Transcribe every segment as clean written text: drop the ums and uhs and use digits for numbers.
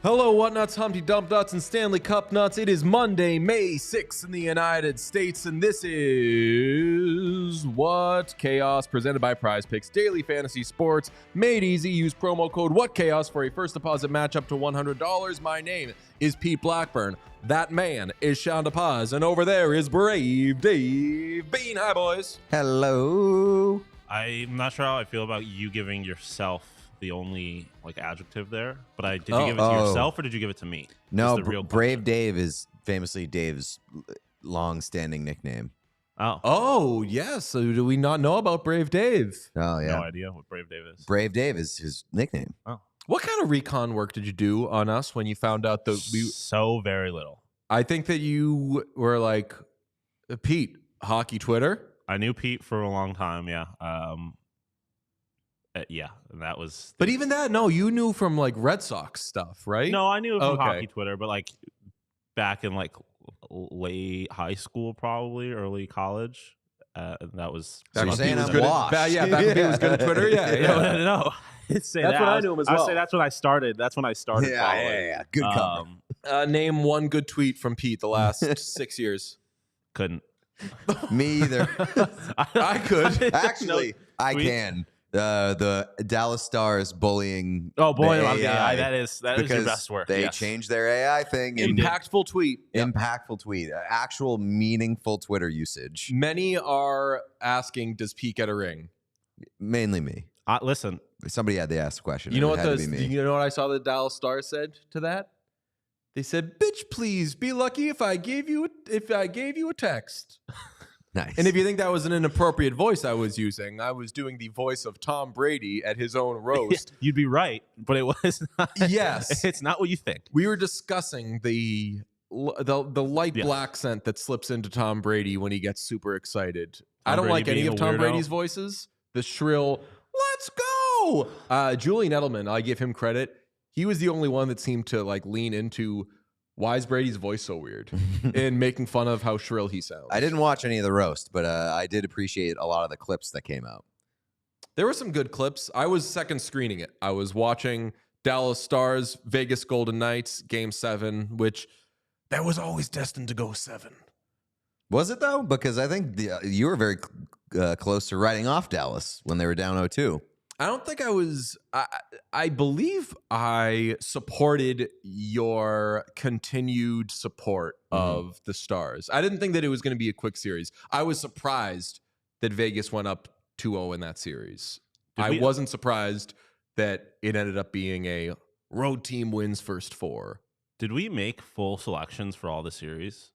Hello, Whatnuts, Humpty Dump Nuts, and Stanley Cup Nuts. It is Monday, May 6th in the United States, and this is What Chaos, presented by Prize Picks Daily Fantasy Sports. Made easy. Use promo code WhatChaos for a first deposit match up to $100. My name is Pete Blackburn. That man is Sean DePaz, and over there is Brave Dave Bean. Hi, boys. Hello. I'm not sure how I feel about you giving yourself the only adjective there, but did you give it to yourself or did you give it to me? No, Brave Dave is famously Dave's long-standing nickname. Oh, yes. So do we not know about Brave Dave? Oh, yeah. No idea what Brave Dave is. Brave Dave is his nickname. Oh. What kind of recon work did you do on us when you found out that we... So very little. I think that you were like, Pete, hockey Twitter? I knew Pete for a long time, yeah. Yeah, and that was... But even that, no, you knew from Red Sox stuff, right? No, I knew from hockey Twitter, but back in late high school, probably early college. That was... So you're saying I'm washed. Back when he was good at Twitter? Yeah. No. That's when I knew him as well. I'd say that's when I started. That's when I started following. Yeah. Good cover. Name one good tweet from Pete the last 6 years. Couldn't. Me either. I could. Actually, I can. The Dallas Stars bullying. Oh, bullying the about the AI. That is your best work. They changed their AI thing. Impactful tweet. Impactful tweet. Actual meaningful Twitter usage. Many are asking, does Pete get a ring? Mainly me. Listen. Somebody had to ask the question. You know what I saw the Dallas Stars said to that? They said, "Bitch, please be lucky if I gave you a text." Nice. And if you think that was an inappropriate voice I was using, I was doing the voice of Tom Brady at his own roast. You'd be right, but it was not. Yes. It's not what you think. We were discussing the light black scent that slips into Tom Brady when he gets super excited. I don't like any of Tom Brady's voices. The shrill, "Let's go!" Julian Edelman, I give him credit. He was the only one that seemed to lean into, why is Brady's voice so weird? And making fun of how shrill he sounds. I didn't watch any of the roast, but I did appreciate a lot of the clips that came out. There were some good clips. I was second screening it. I was watching Dallas Stars, Vegas Golden Knights, Game 7, which that was always destined to go 7. Was it, though? Because I think you were very close to writing off Dallas when they were down 0-2. I don't think I was. I believe I supported your continued support of the Stars. I didn't think that it was going to be a quick series. I was surprised that Vegas went up 2-0 in that series. I wasn't surprised that it ended up being a road team wins first 4. Did we make full selections for all the series?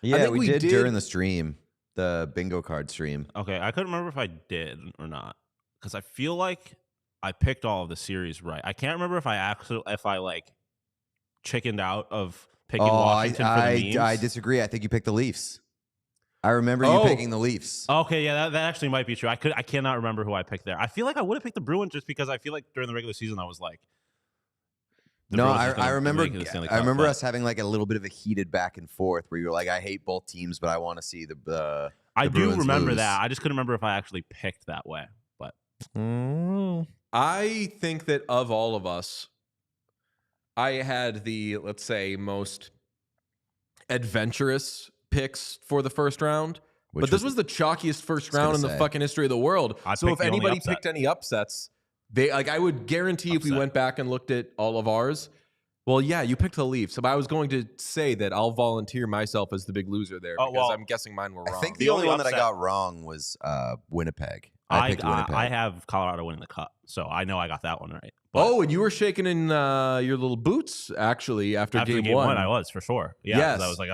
Yeah, we did during the stream, the bingo card stream. Okay, I couldn't remember if I did or not. Because I feel like I picked all of the series right. I can't remember if I chickened out of picking Washington for the memes. I disagree. I think you picked the Leafs. I remember you picking the Leafs. Okay, yeah, that actually might be true. I cannot remember who I picked there. I feel like I would have picked the Bruins just because I feel like during the regular season I was like, I remember us having a little bit of a heated back and forth where you were like, I hate both teams, but I want to see the I do Bruins remember lose. that. I just couldn't remember if I actually picked that way. But I think that of all of us, I had the, let's say, most adventurous picks for the first round. But this was the chalkiest first round in the fucking history of the world. So if anybody picked any upsets, I would guarantee if we went back and looked at all of ours, well, yeah, you picked the Leafs. So I was going to say that I'll volunteer myself as the big loser there because I'm guessing mine were wrong. I think the only one that I got wrong was Winnipeg. I picked Winnipeg. I have Colorado winning the Cup, so I know I got that one right. But and you were shaking in your little boots, actually, after game 1. I was, for sure. Yeah, yes. I was like,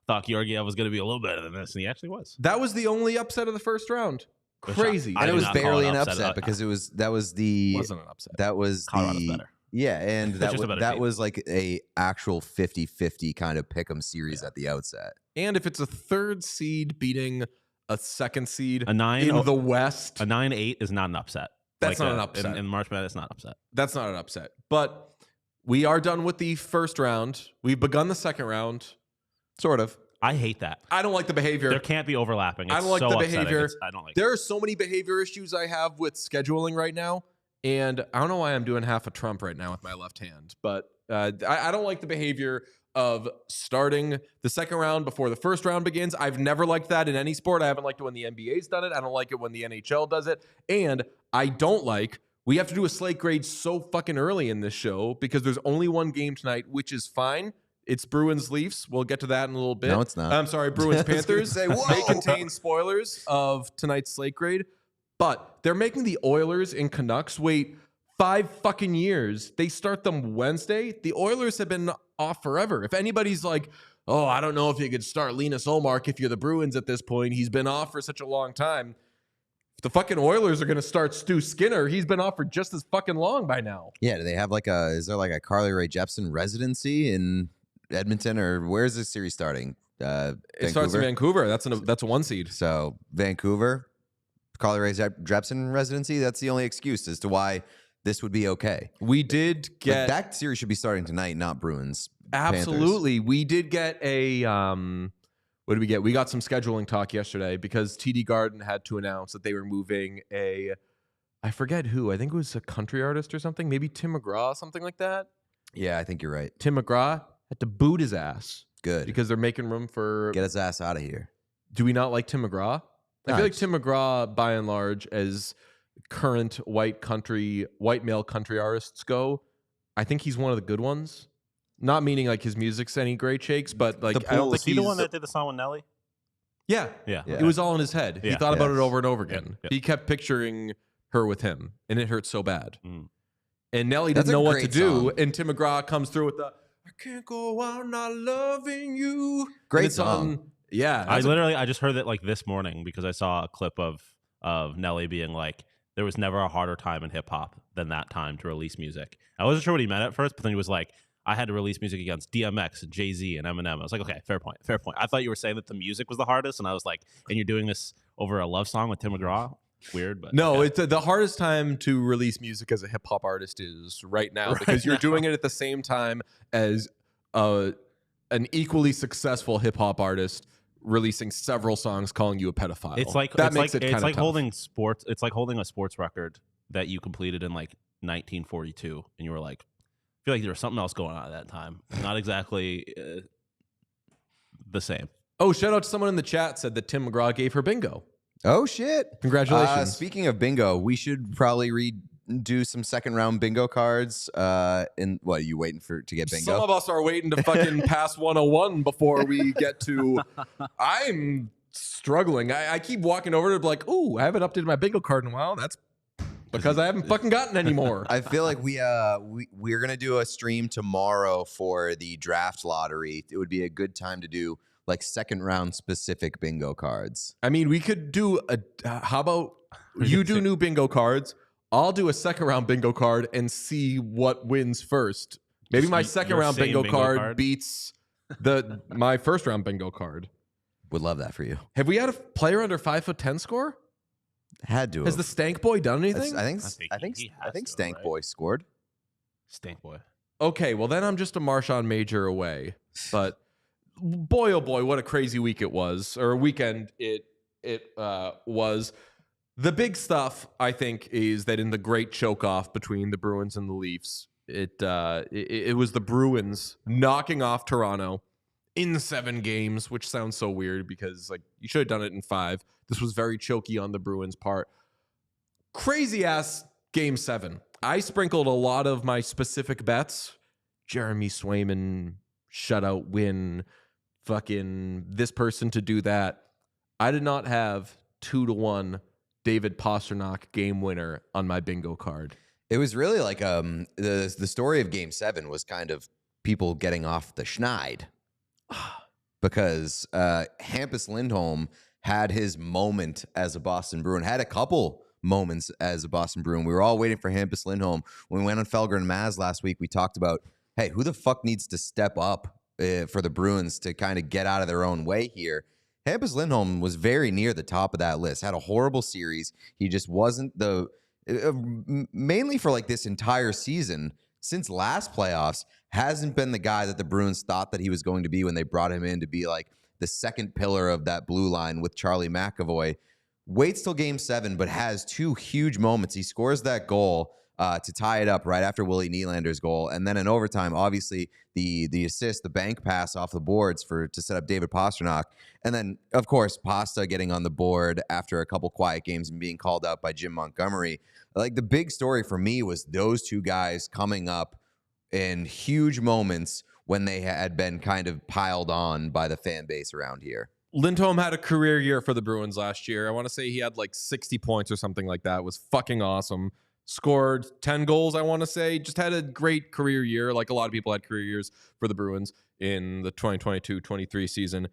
thought Georgiev was going to be a little better than this, and he actually was. That was the only upset of the first round. Crazy. And it was barely an upset. upset because that was the Wasn't an upset. That was Colorado's the better. Yeah, and that was like a actual 50-50 kind of pick'em series at the outset. And if it's a third seed beating a second seed in the West, a 9-8 is not an upset. That's not an upset. In March Madness, it's not upset. That's not an upset. But we are done with the first round. We've begun the second round. Sort of. I hate that. I don't like the behavior. There can't be overlapping. It's I don't like so the upsetting. behavior. I don't like There are so many behavior issues I have with scheduling right now. And I don't know why I'm doing half a Trump right now with my left hand. But I don't like the behavior of starting the second round before the first round begins. I've never liked that in any sport. I haven't liked it when the NBA's done it. I don't like it when the NHL does it. And I don't like, we have to do a slate grade so fucking early in this show because there's only one game tonight, which is fine. It's Bruins-Leafs. We'll get to that in a little bit. No, it's not. I'm sorry, Bruins-Panthers. Say, whoa. They contain spoilers of tonight's slate grade. But they're making the Oilers and Canucks wait 5 fucking years. They start them Wednesday. The Oilers have been off forever. If anybody's like, oh, I don't know if you could start Linus Ullmark if you're the Bruins at this point. He's been off for such a long time. If the fucking Oilers are going to start Stu Skinner, he's been off for just as fucking long by now. Yeah, do they have is there like a Carly Rae Jepsen residency in Edmonton, or where's this series starting? It starts in Vancouver. That's a 1 seed. So Vancouver, Carly Rae Jepsen residency. That's the only excuse as to why this would be okay. We did get that series should be starting tonight, not Bruins. Absolutely. We did get a what did we get? We got some scheduling talk yesterday because TD Garden had to announce that they were moving I forget who. I think it was a country artist or something. Maybe Tim McGraw, something like that. Yeah, I think you're right. Tim McGraw had to boot his ass. Good. Because they're making room for... Get his ass out of here. Do we not like Tim McGraw? I feel like Tim McGraw, by and large, as current white male country artists go, I think he's one of the good ones. Not meaning like his music's any great shakes, but like I don't think he's the one that did the song with Nelly. Yeah. It was all in his head. He thought about it over and over again. Yeah. He kept picturing her with him, and it hurt so bad. Mm. And Nelly That's didn't know a what to great do, song. and Tim McGraw comes through with the "I can't go on not loving you." Great song. Yeah, I just heard that like this morning because I saw a clip of Nelly being like, there was never a harder time in hip hop than that time to release music. I wasn't sure what he meant at first, but then he was like, I had to release music against DMX and Jay-Z and Eminem. I was like, okay, fair point. I thought you were saying that the music was the hardest, and I was like, and you're doing this over a love song with Tim McGraw? Weird, but no, yeah. it's the hardest time to release music as a hip hop artist is right now because you're doing it at the same time as an equally successful hip hop artist releasing several songs calling you a pedophile. It's like that makes it kind of tough. holding sports. It's like holding a sports record that you completed in like 1942, and you were like, I feel like there was something else going on at that time. Not exactly the same. Oh, shout out to someone in the chat said that Tim McGraw gave her bingo. Oh shit! Congratulations. Speaking of bingo, we should probably do some second round bingo cards. In what are you waiting for to get bingo? Some of us are waiting to fucking pass 101 before we get to. I'm struggling. I keep walking over to be like, ooh, I haven't updated my bingo card in a while. That's because I haven't fucking gotten any more. I feel like we're gonna do a stream tomorrow for the draft lottery. It would be a good time to do like second round specific bingo cards. I mean, we could do how about you do new bingo cards? I'll do a second round bingo card and see what wins first. Maybe my second round bingo card beats my first round bingo card. Would love that for you. Have we had a player under 5'10" score? Had to. Has the Stank Boy done anything? I think Stank Boy scored. Stank Boy. Okay, well then I'm just a Marshawn Major away. But boy, oh boy, what a crazy week it was, or weekend it was. The big stuff, I think, is that in the great choke-off between the Bruins and the Leafs, it was the Bruins knocking off Toronto in 7 games, which sounds so weird because like you should have done it in 5. This was very choky on the Bruins' part. Crazy-ass Game 7. I sprinkled a lot of my specific bets. Jeremy Swayman, shutout win, fucking this person to do that. I did not have 2-1 David Pastrnak game winner on my bingo card. It was really like the story of Game 7 was kind of people getting off the schneid. because Hampus Lindholm had his moment as a Boston Bruin, had a couple moments as a Boston Bruin. We were all waiting for Hampus Lindholm. When we went on Felger and Maz last week, we talked about, hey, who the fuck needs to step up for the Bruins to kind of get out of their own way here? Hampus Lindholm was very near the top of that list, had a horrible series. He just wasn't mainly for like this entire season, since last playoffs, hasn't been the guy that the Bruins thought that he was going to be when they brought him in to be like the second pillar of that blue line with Charlie McAvoy. Waits till game 7, but has 2 huge moments. He scores that goal to tie it up right after Willie Nylander's goal. And then in overtime, obviously, the assist, the bank pass off the boards to set up David Pastrnak. And then, of course, Pasta getting on the board after a couple quiet games and being called out by Jim Montgomery. Like, the big story for me was those 2 guys coming up in huge moments when they had been kind of piled on by the fan base around here. Lindholm had a career year for the Bruins last year. I want to say he had like 60 points or something like that. It was fucking awesome. Scored 10 goals, I want to say. Just had a great career year. Like a lot of people had career years for the Bruins in the 2022-23 season.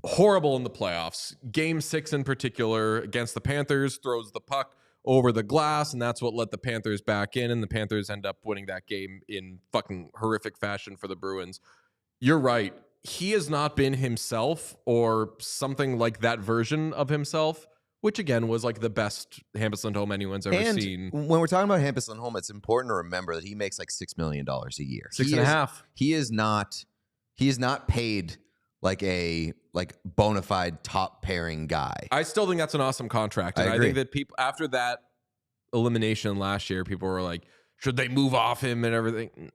Horrible in the playoffs. Game 6 in particular against the Panthers, throws the puck over the glass, and that's what let the Panthers back in, and the Panthers end up winning that game in fucking horrific fashion for the Bruins. You're right. He has not been himself or something like that version of himself, which again was like the best Hampus Lindholm anyone's ever seen. When we're talking about Hampus Lindholm, it's important to remember that he makes like $6 million a year. $6.5. He is not paid like a bona fide top pairing guy. I still think that's an awesome contract. And I agree. think that people after that elimination last year, people were like, should they move off him and everything?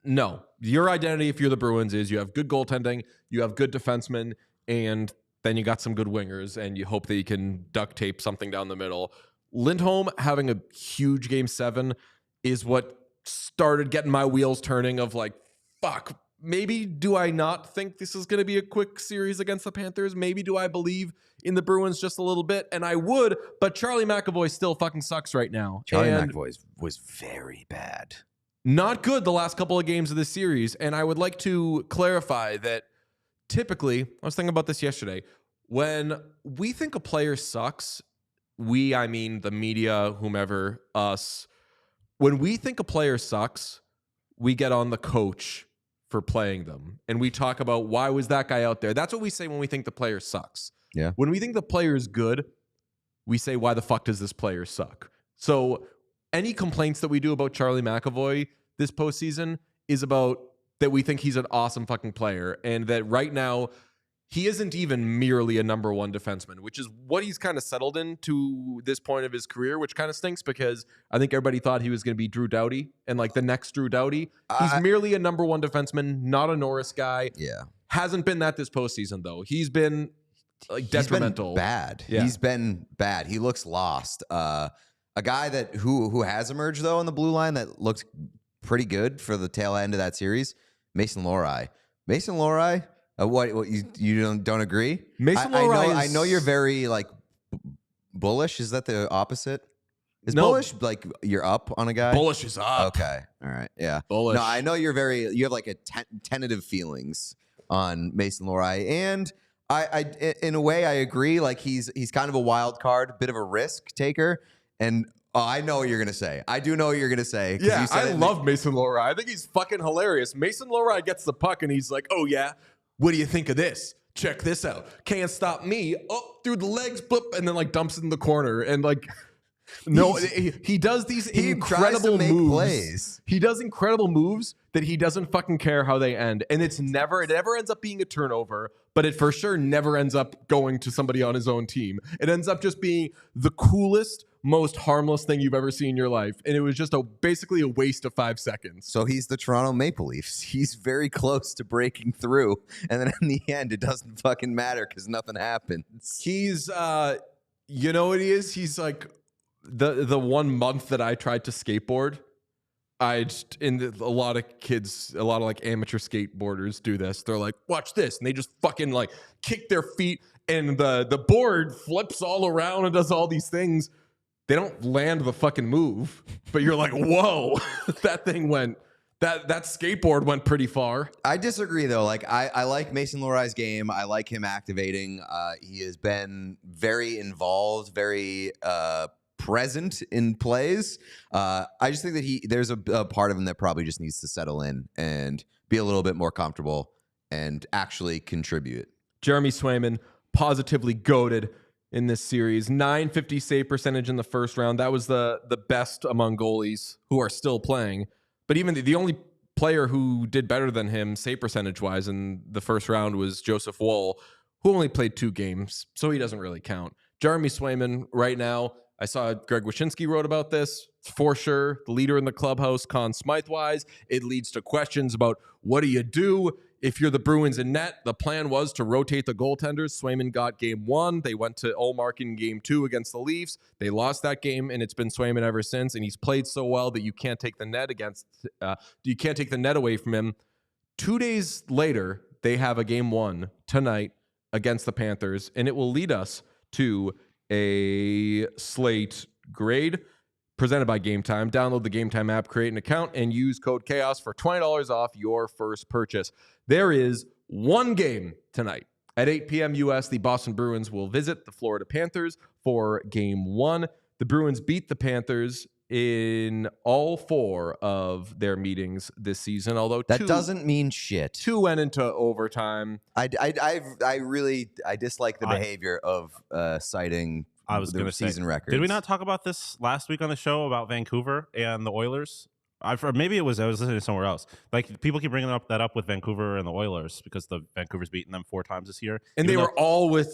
No. Your identity, if you're the Bruins, is you have good goaltending, you have good defensemen, and then you got some good wingers, and you hope that you can duct tape something down the middle. Lindholm having a huge game 7 is what started getting my wheels turning of like, fuck, maybe do I not think this is going to be a quick series against the Panthers? Maybe do I believe in the Bruins just a little bit? And I would, but Charlie McAvoy still fucking sucks right now. Charlie McAvoy was very bad. Not good the last couple of games of this series. And I would like to clarify that typically, I was thinking about this yesterday, when we think a player sucks, I mean the media, whomever, us, when we think a player sucks, we get on the coach for playing them. And we talk about why was that guy out there? That's what we say when we think the player sucks. Yeah. When we think the player is good, we say, why the fuck does this player suck? So any complaints that we do about Charlie McAvoy this postseason is about that we think he's an awesome fucking player, and that right now he isn't even merely a number 1 defenseman, which is what he's kind of settled into this point of his career, which kind of stinks because I think everybody thought he was going to be Drew Doughty and like the next Drew Doughty. He's merely a number 1 defenseman, not a Norris guy. Yeah. Hasn't been that this postseason though. He's been like detrimental. He's been bad. Yeah. He's been bad. He looks lost. A guy that who has emerged though in the blue line that looked pretty good for the tail end of that series, Mason Lohrei. Mason Lohrei, what you don't agree? Mason Lohrei I know you're very like bullish. Is that the opposite? Is No. bullish like you're up on a guy? Bullish is up. Okay. All right. Yeah. Bullish. No, I know you have like a tentative feelings on Mason Lohrei, and I in a way I agree. Like he's kind of a wild card, bit of a risk taker, and I know what you're gonna say. I do know what you're gonna say. Yeah, I love Mason Lohrei. I think he's fucking hilarious. Mason Lohrei gets the puck and he's like, "Oh yeah, what do you think of this? Check this out. Can't stop me. Oh, through the legs, boop, and then like dumps it in the corner and like." No, he does these incredible moves. Plays. He does incredible moves that he doesn't fucking care how they end, and it never ends up being a turnover, but it for sure never ends up going to somebody on his own team. It ends up just being the coolest, most harmless thing you've ever seen in your life, and it was just basically a waste of 5 seconds. So he's the Toronto Maple Leafs. He's very close to breaking through, and then in the end, it doesn't fucking matter because nothing happens. He's, you know what he is? He's like. The 1 month that I tried to skateboard, a lot of like amateur skateboarders do this. They're like, watch this. And they just fucking like kick their feet and the board flips all around and does all these things. They don't land the fucking move, but you're like, whoa, that thing went That skateboard went pretty far. I disagree, though. Like, I like Mason Lohrei's game. I like him activating. He has been very involved, very present in plays. I just think that there's a part of him that probably just needs to settle in and be a little bit more comfortable and actually contribute. Jeremy Swayman, positively goated in this series. .950 save percentage in the first round. That was the best among goalies who are still playing. But even the only player who did better than him save percentage-wise in the first round was Joseph Woll, who only played 2 games, so he doesn't really count. Jeremy Swayman right now, I saw Greg Wyshynski wrote about this, for sure, the leader in the clubhouse, Conn Smythe-wise. It leads to questions about what do you do if you're the Bruins in net. The plan was to rotate the goaltenders. Swayman got game 1. They went to Ullmark in game 2 against the Leafs. They lost that game, and it's been Swayman ever since. And he's played so well that you can't take the net away from him. 2 days later, they have a game 1 tonight against the Panthers, and it will lead us to a Slate Grade presented by Game Time. Download the Game Time app, create an account, and use code CHAOS for $20 off your first purchase. There is one game tonight at 8 p.m. U.S. The Boston Bruins will visit the Florida Panthers for Game 1. The Bruins beat the Panthers in all 4 of their meetings this season, although that doesn't mean shit. 2 went into overtime. I dislike the behavior of citing the season records. Did we not talk about this last week on the show about Vancouver and the Oilers? Maybe I was listening to somewhere else. Like, people keep bringing that up with Vancouver and the Oilers because the Vancouver's beaten them 4 times this year, and they were all in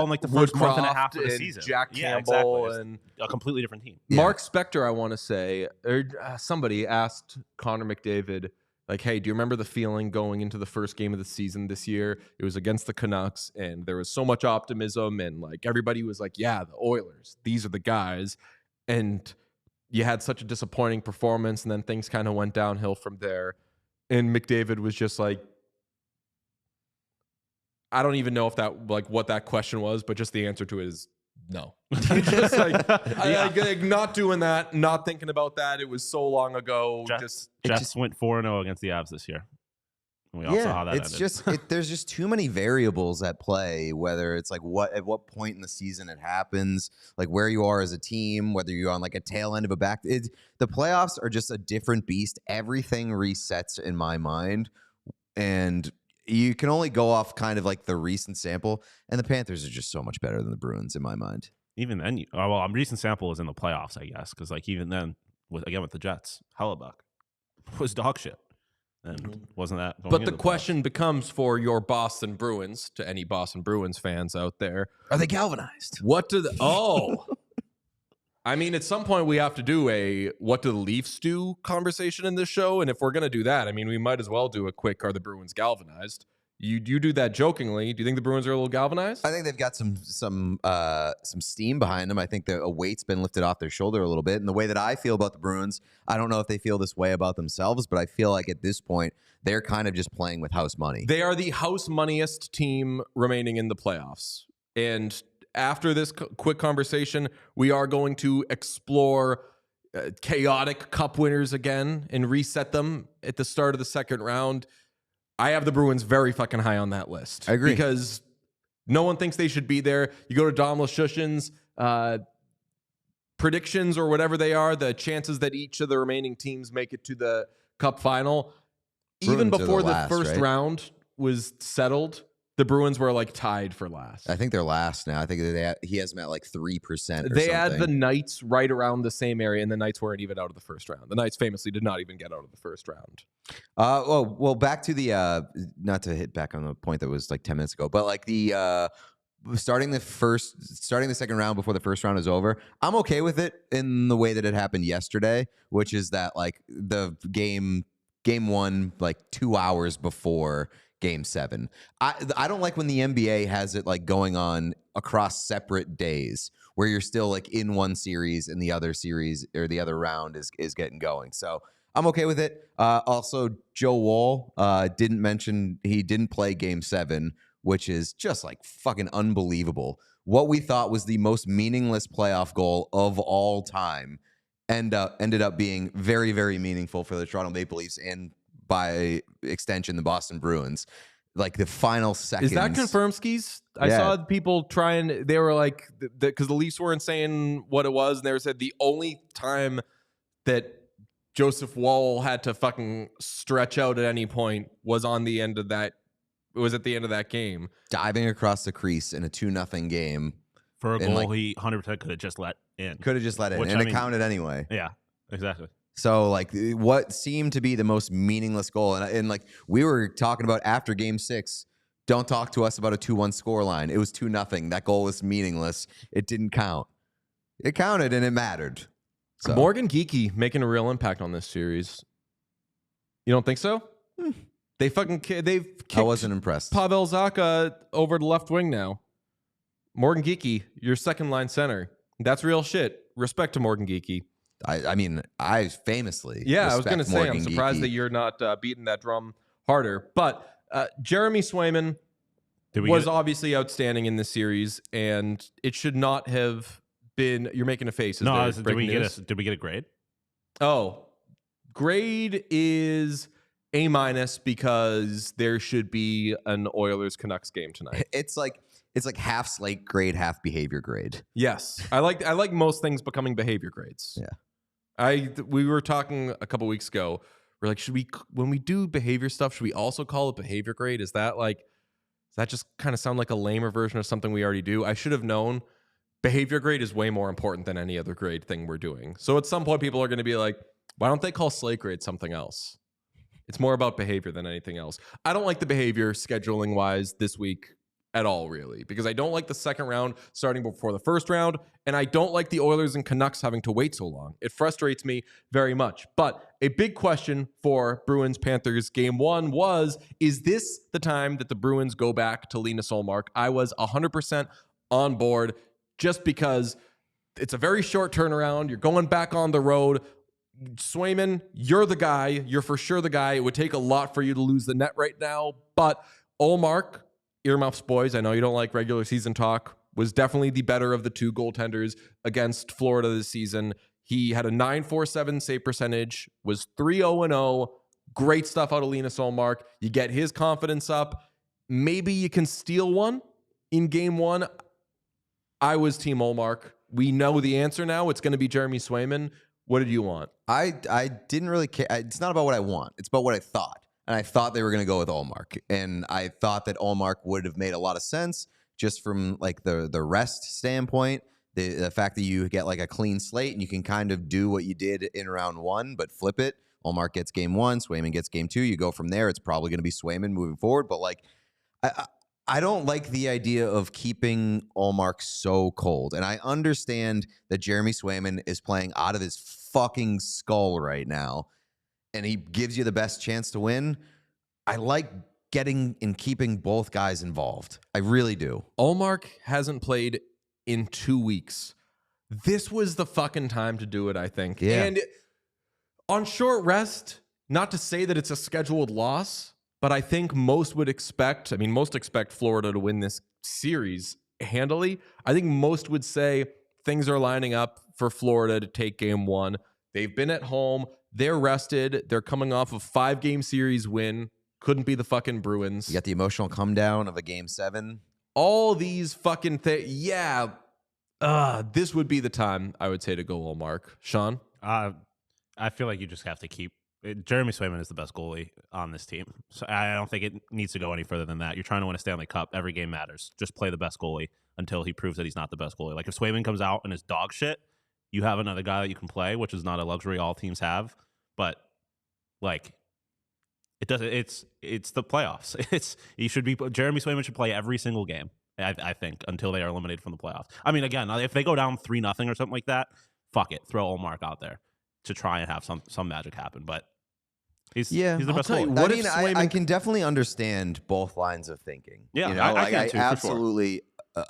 like the first month and a half of the season. Jack Campbell and a completely different team. Yeah. Mark Spector, I want to say, or somebody asked Connor McDavid, like, hey, do you remember the feeling going into the first game of the season this year? It was against the Canucks, and there was so much optimism, and like everybody was like, yeah, the Oilers, these are the guys, and you had such a disappointing performance, and then things kind of went downhill from there. And McDavid was just like, I don't even know if that, like, what that question was, but just the answer to it is no. Just like, like, not doing that, not thinking about that. It was so long ago. Jets went 4-0 against the Avs this year. We all saw how that ended. There's just too many variables at play, whether it's like at what point in the season it happens, like where you are as a team, whether you're on like a tail end of a back. The playoffs are just a different beast. Everything resets in my mind, and you can only go off kind of like the recent sample, and the Panthers are just so much better than the Bruins in my mind. Even then, recent sample is in the playoffs, I guess, because like even then, with the Jets, Hellebuck was dog shit. And wasn't that going But the question becomes for your Boston Bruins, to any Boston Bruins fans out there, are they galvanized? What do I mean, at some point we have to do a what do the Leafs do conversation in this show, and if we're going to do that, I mean, we might as well do a quick are the Bruins galvanized? You do that jokingly. Do you think the Bruins are a little galvanized? I think they've got some steam behind them. I think a weight's been lifted off their shoulder a little bit. And the way that I feel about the Bruins, I don't know if they feel this way about themselves, but I feel like at this point, they're kind of just playing with house money. They are the house moneyest team remaining in the playoffs. And after this quick conversation, we are going to explore chaotic cup winners again and reset them at the start of the second round. I have the Bruins very fucking high on that list. I agree. Because no one thinks they should be there. You go to Dom Luszczyszyn's predictions or whatever they are, the chances that each of the remaining teams make it to the cup final, even before the first round was settled, the Bruins were like tied for last. I think they're last now. I think he has them at like 3% or something. They had the Knights right around the same area, and the Knights weren't even out of the first round. The Knights famously did not even get out of the first round. Well, back to the not to hit back on the point that was like 10 minutes ago, but like the starting the second round before the first round is over. I'm okay with it in the way that it happened yesterday, which is that like the game 1 like 2 hours before Game 7. I don't like when the NBA has it like going on across separate days where you're still like in one series and the other series or the other round is getting going. So I'm okay with it. Also, Joe Woll didn't mention he didn't play Game 7, which is just like fucking unbelievable. What we thought was the most meaningless playoff goal of all time ended up being very, very meaningful for the Toronto Maple Leafs and by extension the Boston Bruins. Like the final seconds. Is that confirmed, Skis? I saw people trying. They were like, because the Leafs weren't saying what it was, and they were said the only time that Joseph Woll had to fucking stretch out at any point was on the end of that. It was at the end of that game, diving across the crease in a 2-0 game for a goal he 100% could have just let in. Could have just let in, and it counted anyway. Yeah, exactly. So, like, what seemed to be the most meaningless goal, and like we were talking about after Game 6, don't talk to us about a 2-1 scoreline. It was 2-0. That goal was meaningless. It didn't count. It counted and it mattered. So. Morgan Geekie making a real impact on this series. You don't think so? They've kicked I wasn't impressed. Pavel Zacha over the left wing now. Morgan Geekie, your second line center. That's real shit. Respect to Morgan Geekie. I mean, I famously. Yeah, I was going to say, Morgan I'm surprised Geekie. that you're not beating that drum harder. But Jeremy Swayman was obviously outstanding in this series, and it should not have been. You're making a face. No, did we get a grade? Oh, grade is A- because there should be an Oilers Canucks game tonight. It's like half slate grade, half behavior grade. Yes, I like most things becoming behavior grades. Yeah. We were talking a couple weeks ago. We're like, when we do behavior stuff, should we also call it behavior grade? Does that just kind of sound like a lamer version of something we already do? I should have known. Behavior grade is way more important than any other grade thing we're doing. So at some point, people are going to be like, why don't they call slate grade something else? It's more about behavior than anything else. I don't like the behavior scheduling wise this week at all, really, because I don't like the second round starting before the first round, and I don't like the Oilers and Canucks having to wait so long. It frustrates me very much. But a big question for Bruins-Panthers Game 1 was, is this the time that the Bruins go back to Linus Ullmark? I was 100% on board just because it's a very short turnaround. You're going back on the road. Swayman, you're the guy. You're for sure the guy. It would take a lot for you to lose the net right now, but Ullmark, earmuffs, boys, I know you don't like regular season talk, was definitely the better of the two goaltenders against Florida this season. He had a .947 save percentage, was 3-0-0. Great stuff out of Linus Ullmark. You get his confidence up. Maybe you can steal one in Game 1. I was Team Ullmark. We know the answer now. It's going to be Jeremy Swayman. What did you want? I didn't really care. It's not about what I want. It's about what I thought. And I thought they were going to go with Ullmark. And I thought that Ullmark would have made a lot of sense just from like the rest standpoint. The fact that you get like a clean slate and you can kind of do what you did in round 1, but flip it. Ullmark gets Game 1, Swayman gets Game 2. You go from there. It's probably going to be Swayman moving forward. But like, I don't like the idea of keeping Ullmark so cold. And I understand that Jeremy Swayman is playing out of his fucking skull right now, and he gives you the best chance to win. I like getting and keeping both guys involved. I really do. Ullmark hasn't played in 2 weeks. This was the fucking time to do it, I think. Yeah. And on short rest, not to say that it's a scheduled loss, but I think most expect Florida to win this series handily. I think most would say things are lining up for Florida to take Game 1. They've been at home. They're rested. They're coming off a 5-game series win. Couldn't be the fucking Bruins. You got the emotional come down of a Game 7. All these fucking things. Yeah. This would be the time, I would say, to go Ullmark. Sean? I feel like you just have to keep Jeremy Swayman is the best goalie on this team. So I don't think it needs to go any further than that. You're trying to win a Stanley Cup. Every game matters. Just play the best goalie until he proves that he's not the best goalie. Like if Swayman comes out and is dog shit, you have another guy that you can play, which is not a luxury all teams have. But like it doesn't. It's the playoffs. Jeremy Swayman should play every single game. I think until they are eliminated from the playoffs. I mean, again, if they go down 3-0 or something like that, fuck it, throw Ullmark out there to try and have some magic happen. But he's the best goalie. I can definitely understand both lines of thinking. Yeah, you know? I can too,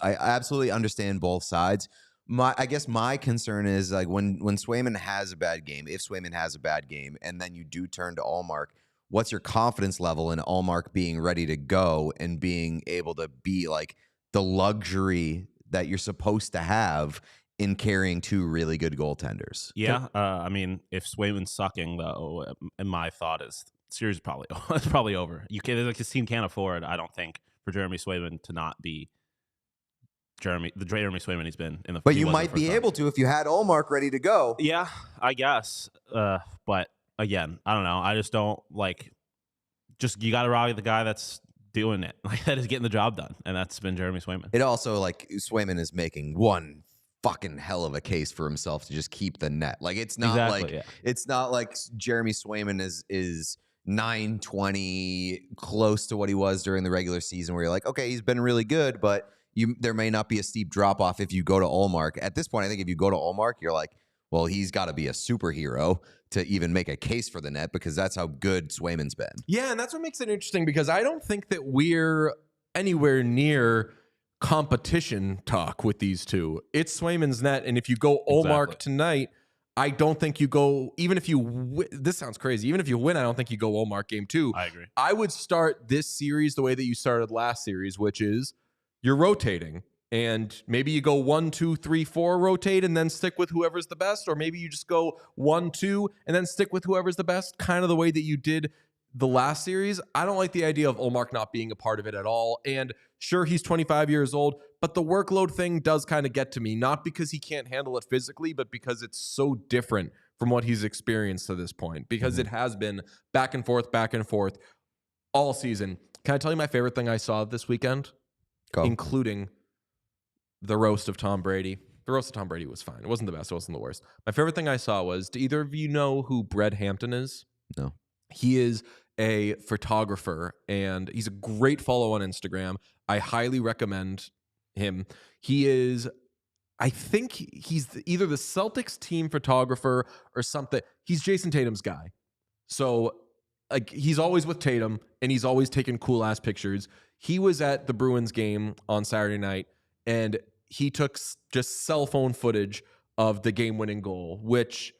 I absolutely understand both sides. I guess my concern is like when Swayman has a bad game, if Swayman has a bad game, and then you do turn to Ullmark, what's your confidence level in Ullmark being ready to go and being able to be like the luxury that you're supposed to have in carrying two really good goaltenders. Yeah, I mean, if Swayman's sucking, though, and my thought is series is probably it's probably over. You can like his team can't afford, I don't think, for Jeremy Swayman to not be Jeremy Swayman he's been in the. But you might be able to if you had Ullmark ready to go. Yeah, I guess. But again, I don't know. I just don't like. Just you got to rally the guy that's doing it, like that is getting the job done, and that's been Jeremy Swayman. It also like Swayman is making one fucking hell of a case for himself to just keep the net. Like it's not it's not like Jeremy Swayman is 920 close to what he was during the regular season, where you're like, okay, he's been really good, but there may not be a steep drop off if you go to Ullmark. At this point, I think if you go to Ullmark, you're like, well, he's got to be a superhero to even make a case for the net, because that's how good Swayman's been. Yeah, and that's what makes it interesting, because I don't think that we're anywhere near competition talk with these two. It's Swayman's net, and if you go Ullmark tonight, I don't think you go, even if you this sounds crazy, even if you win, I don't think you go Ullmark game 2. I agree. I would start this series the way that you started last series, which is you're rotating. And maybe you go 1, 2, 3, 4, rotate, and then stick with whoever's the best. Or maybe you just go 1, 2, and then stick with whoever's the best, kind of the way that you did the last series. I don't like the idea of Ullmark not being a part of it at all. And sure, he's 25 years old, but the workload thing does kind of get to me, not because he can't handle it physically, but because it's so different from what he's experienced to this point, because it has been back and forth all season. Can I tell you my favorite thing I saw this weekend? Including the roast of Tom Brady. The roast of Tom Brady was fine. It wasn't the best. It wasn't the worst. My favorite thing I saw was, do either of you know who Brett Hampton is? No. He is a photographer, and he's a great follow on Instagram. I highly recommend him. He is, I think he's either the Celtics team photographer or something. He's Jason Tatum's guy. So like he's always with Tatum, and he's always taking cool ass pictures. He was at the Bruins game on Saturday night, and he took just cell phone footage of the game-winning goal, which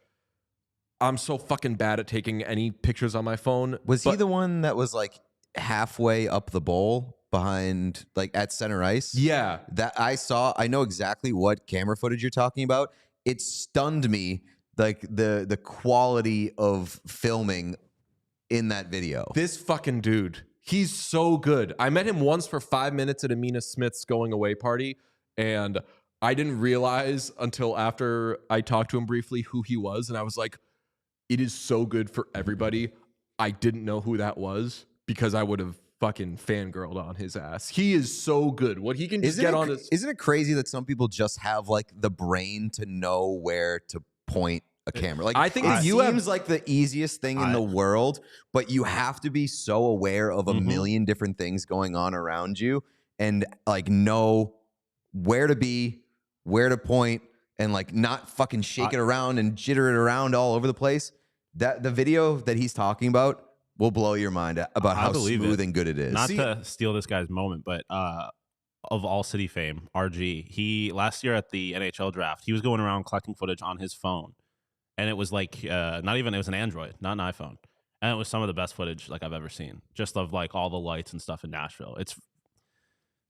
I'm so fucking bad at taking any pictures on my phone. Was he the one that was like halfway up the bowl behind, like at center ice? Yeah. That I saw. I know exactly what camera footage you're talking about. It stunned me, like the quality of filming in that video. This fucking dude, he's so good. I met him once for 5 minutes at Amina Smith's going away party, and I didn't realize until after I talked to him briefly who he was, and I was like, it is so good for everybody. I didn't know who that was, because I would have fucking fangirled on his ass. He is so good. What he can just get on his... Isn't it crazy that some people just have like the brain to know where to point a camera? Like, I think it seems like the easiest thing in the world, but you have to be so aware of a million different things going on around you, and like know where to be, where to point, and like not fucking shake it around and jitter it around all over the place. That the video that he's talking about will blow your mind about how smooth and good it is. Not to steal this guy's moment, but of ALLCITY fame, RG, he last year at the NHL draft, he was going around collecting footage on his phone. And it was like, it was an Android, not an iPhone. And it was some of the best footage like I've ever seen, just of like all the lights and stuff in Nashville.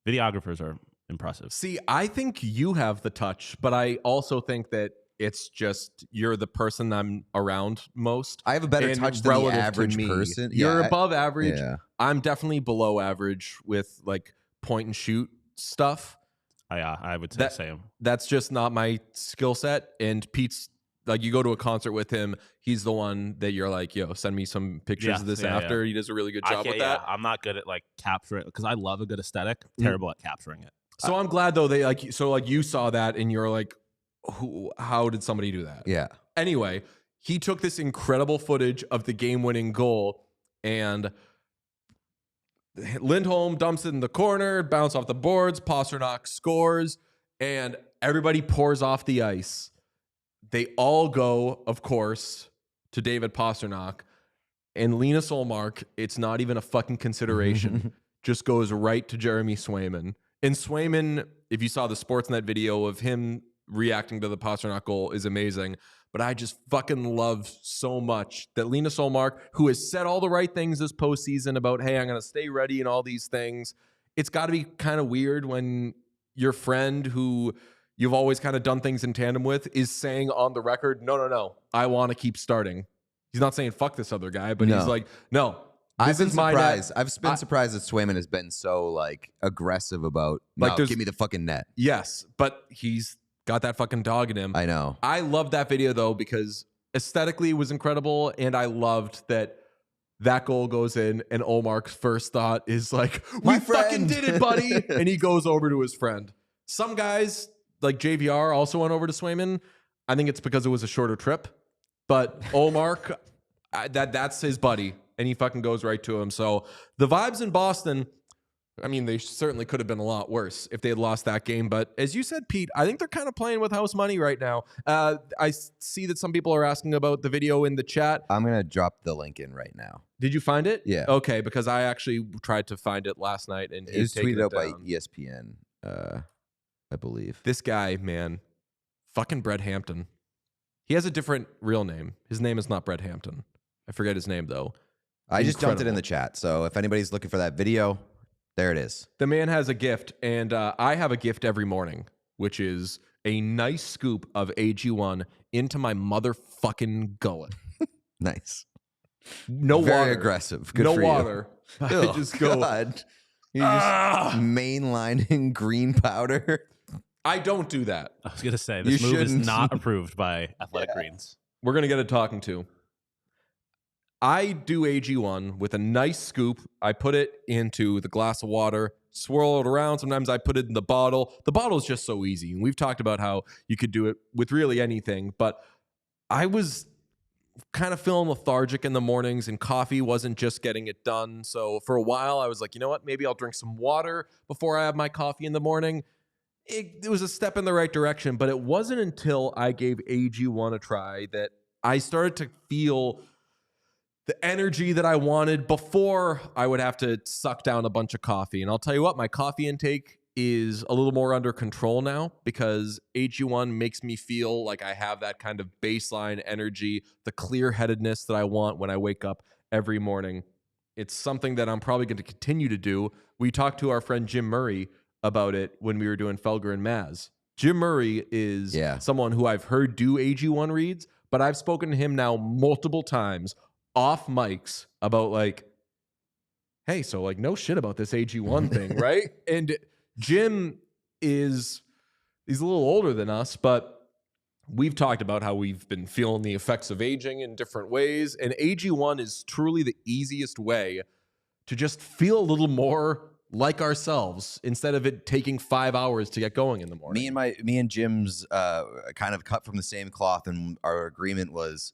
Videographers are impressive. See, I think you have the touch, but I also think that it's just you're the person I'm around most. I have a better touch than the average person. You're above average. Yeah. I'm definitely below average with like point and shoot stuff. I would say same. That's just not my skill set. And Pete's, like, you go to a concert with him, he's the one that you're like, yo, send me some pictures of this after. Yeah. He does a really good job with that. I'm not good at like capturing, because I love a good aesthetic. Terrible at capturing it. So I'm glad though you saw that and you're like, how did somebody do that? Yeah. Anyway, he took this incredible footage of the game-winning goal, and Lindholm dumps it in the corner, bounce off the boards, Pasternak scores, and everybody pours off the ice. They all go, of course, to David Pasternak, and Linus Ullmark, it's not even a fucking consideration, just goes right to Jeremy Swayman. And Swayman, if you saw the Sportsnet video of him reacting to the Pasternak goal, is amazing. But I just fucking love so much that Linus Ullmark, who has said all the right things this postseason about, hey, I'm going to stay ready and all these things, it's got to be kind of weird when your friend who you've always kind of done things in tandem with, is saying on the record, no, I want to keep starting. He's not saying fuck this other guy, but he's like, no. I've been surprised. I've been surprised that Swayman has been so like aggressive about like, give me the fucking net. Yes, but he's got that fucking dog in him. I know. I love that video though because aesthetically it was incredible, and I loved that goal goes in, and Ullmark's first thought is like, "We fucking did it, buddy!" And he goes over to his friend. Some guys like JVR also went over to Swayman. I think it's because it was a shorter trip, but Ullmark, that's his buddy. And he fucking goes right to him. So the vibes in Boston, I mean, they certainly could have been a lot worse if they had lost that game. But as you said, Pete, I think they're kind of playing with house money right now. I see that some people are asking about the video in the chat. I'm going to drop the link in right now. Did you find it? Yeah. Okay, because I actually tried to find it last night. And it was tweeted out by ESPN, I believe. This guy, man, fucking Brett Hampton. He has a different real name. His name is not Brett Hampton. I forget his name, though. I just dumped it in the chat. So if anybody's looking for that video, there it is. The man has a gift, and I have a gift every morning, which is a nice scoop of AG1 into my motherfucking gullet. Nice. No Very water. aggressive. Good no for water. You. I just go. God. You're just mainlining green powder. I don't do that. I was going to say, this move is not approved by Athletic Greens. We're going to get a talking to. I do AG1 with a nice scoop. I put it into the glass of water, swirl it around. Sometimes I put it in the bottle. The bottle is just so easy. And we've talked about how you could do it with really anything. But I was kind of feeling lethargic in the mornings, and coffee wasn't just getting it done. So for a while, I was like, you know what? Maybe I'll drink some water before I have my coffee in the morning. It was a step in the right direction. But it wasn't until I gave AG1 a try that I started to feel the energy that I wanted before I would have to suck down a bunch of coffee. And I'll tell you what, my coffee intake is a little more under control now because AG1 makes me feel like I have that kind of baseline energy, the clear-headedness that I want when I wake up every morning. It's something that I'm probably going to continue to do. We talked to our friend Jim Murray about it when we were doing Felger and Maz. Jim Murray is someone who I've heard do AG1 reads, but I've spoken to him now multiple times off mics about like, hey, so like no shit about this AG1 thing, right? And Jim he's a little older than us, but we've talked about how we've been feeling the effects of aging in different ways. And AG1 is truly the easiest way to just feel a little more like ourselves instead of it taking 5 hours to get going in the morning. Me and Jim's kind of cut from the same cloth, and our agreement was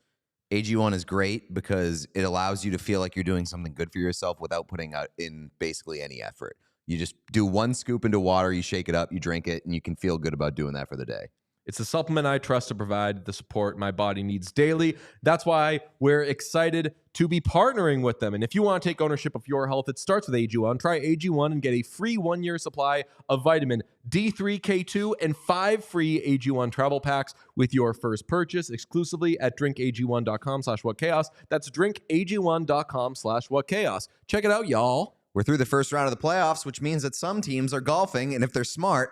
AG1 is great because it allows you to feel like you're doing something good for yourself without putting out in basically any effort. You just do one scoop into water, you shake it up, you drink it, and you can feel good about doing that for the day. It's a supplement I trust to provide the support my body needs daily. That's why we're excited to be partnering with them. And if you want to take ownership of your health, it starts with AG1. Try AG1 and get a free 1-year supply of vitamin D3, K2, and 5 free AG1 travel packs with your first purchase exclusively at drinkag1.com/whatchaos. That's drinkag1.com/whatchaos. Check it out, y'all. We're through the first round of the playoffs, which means that some teams are golfing, and if they're smart,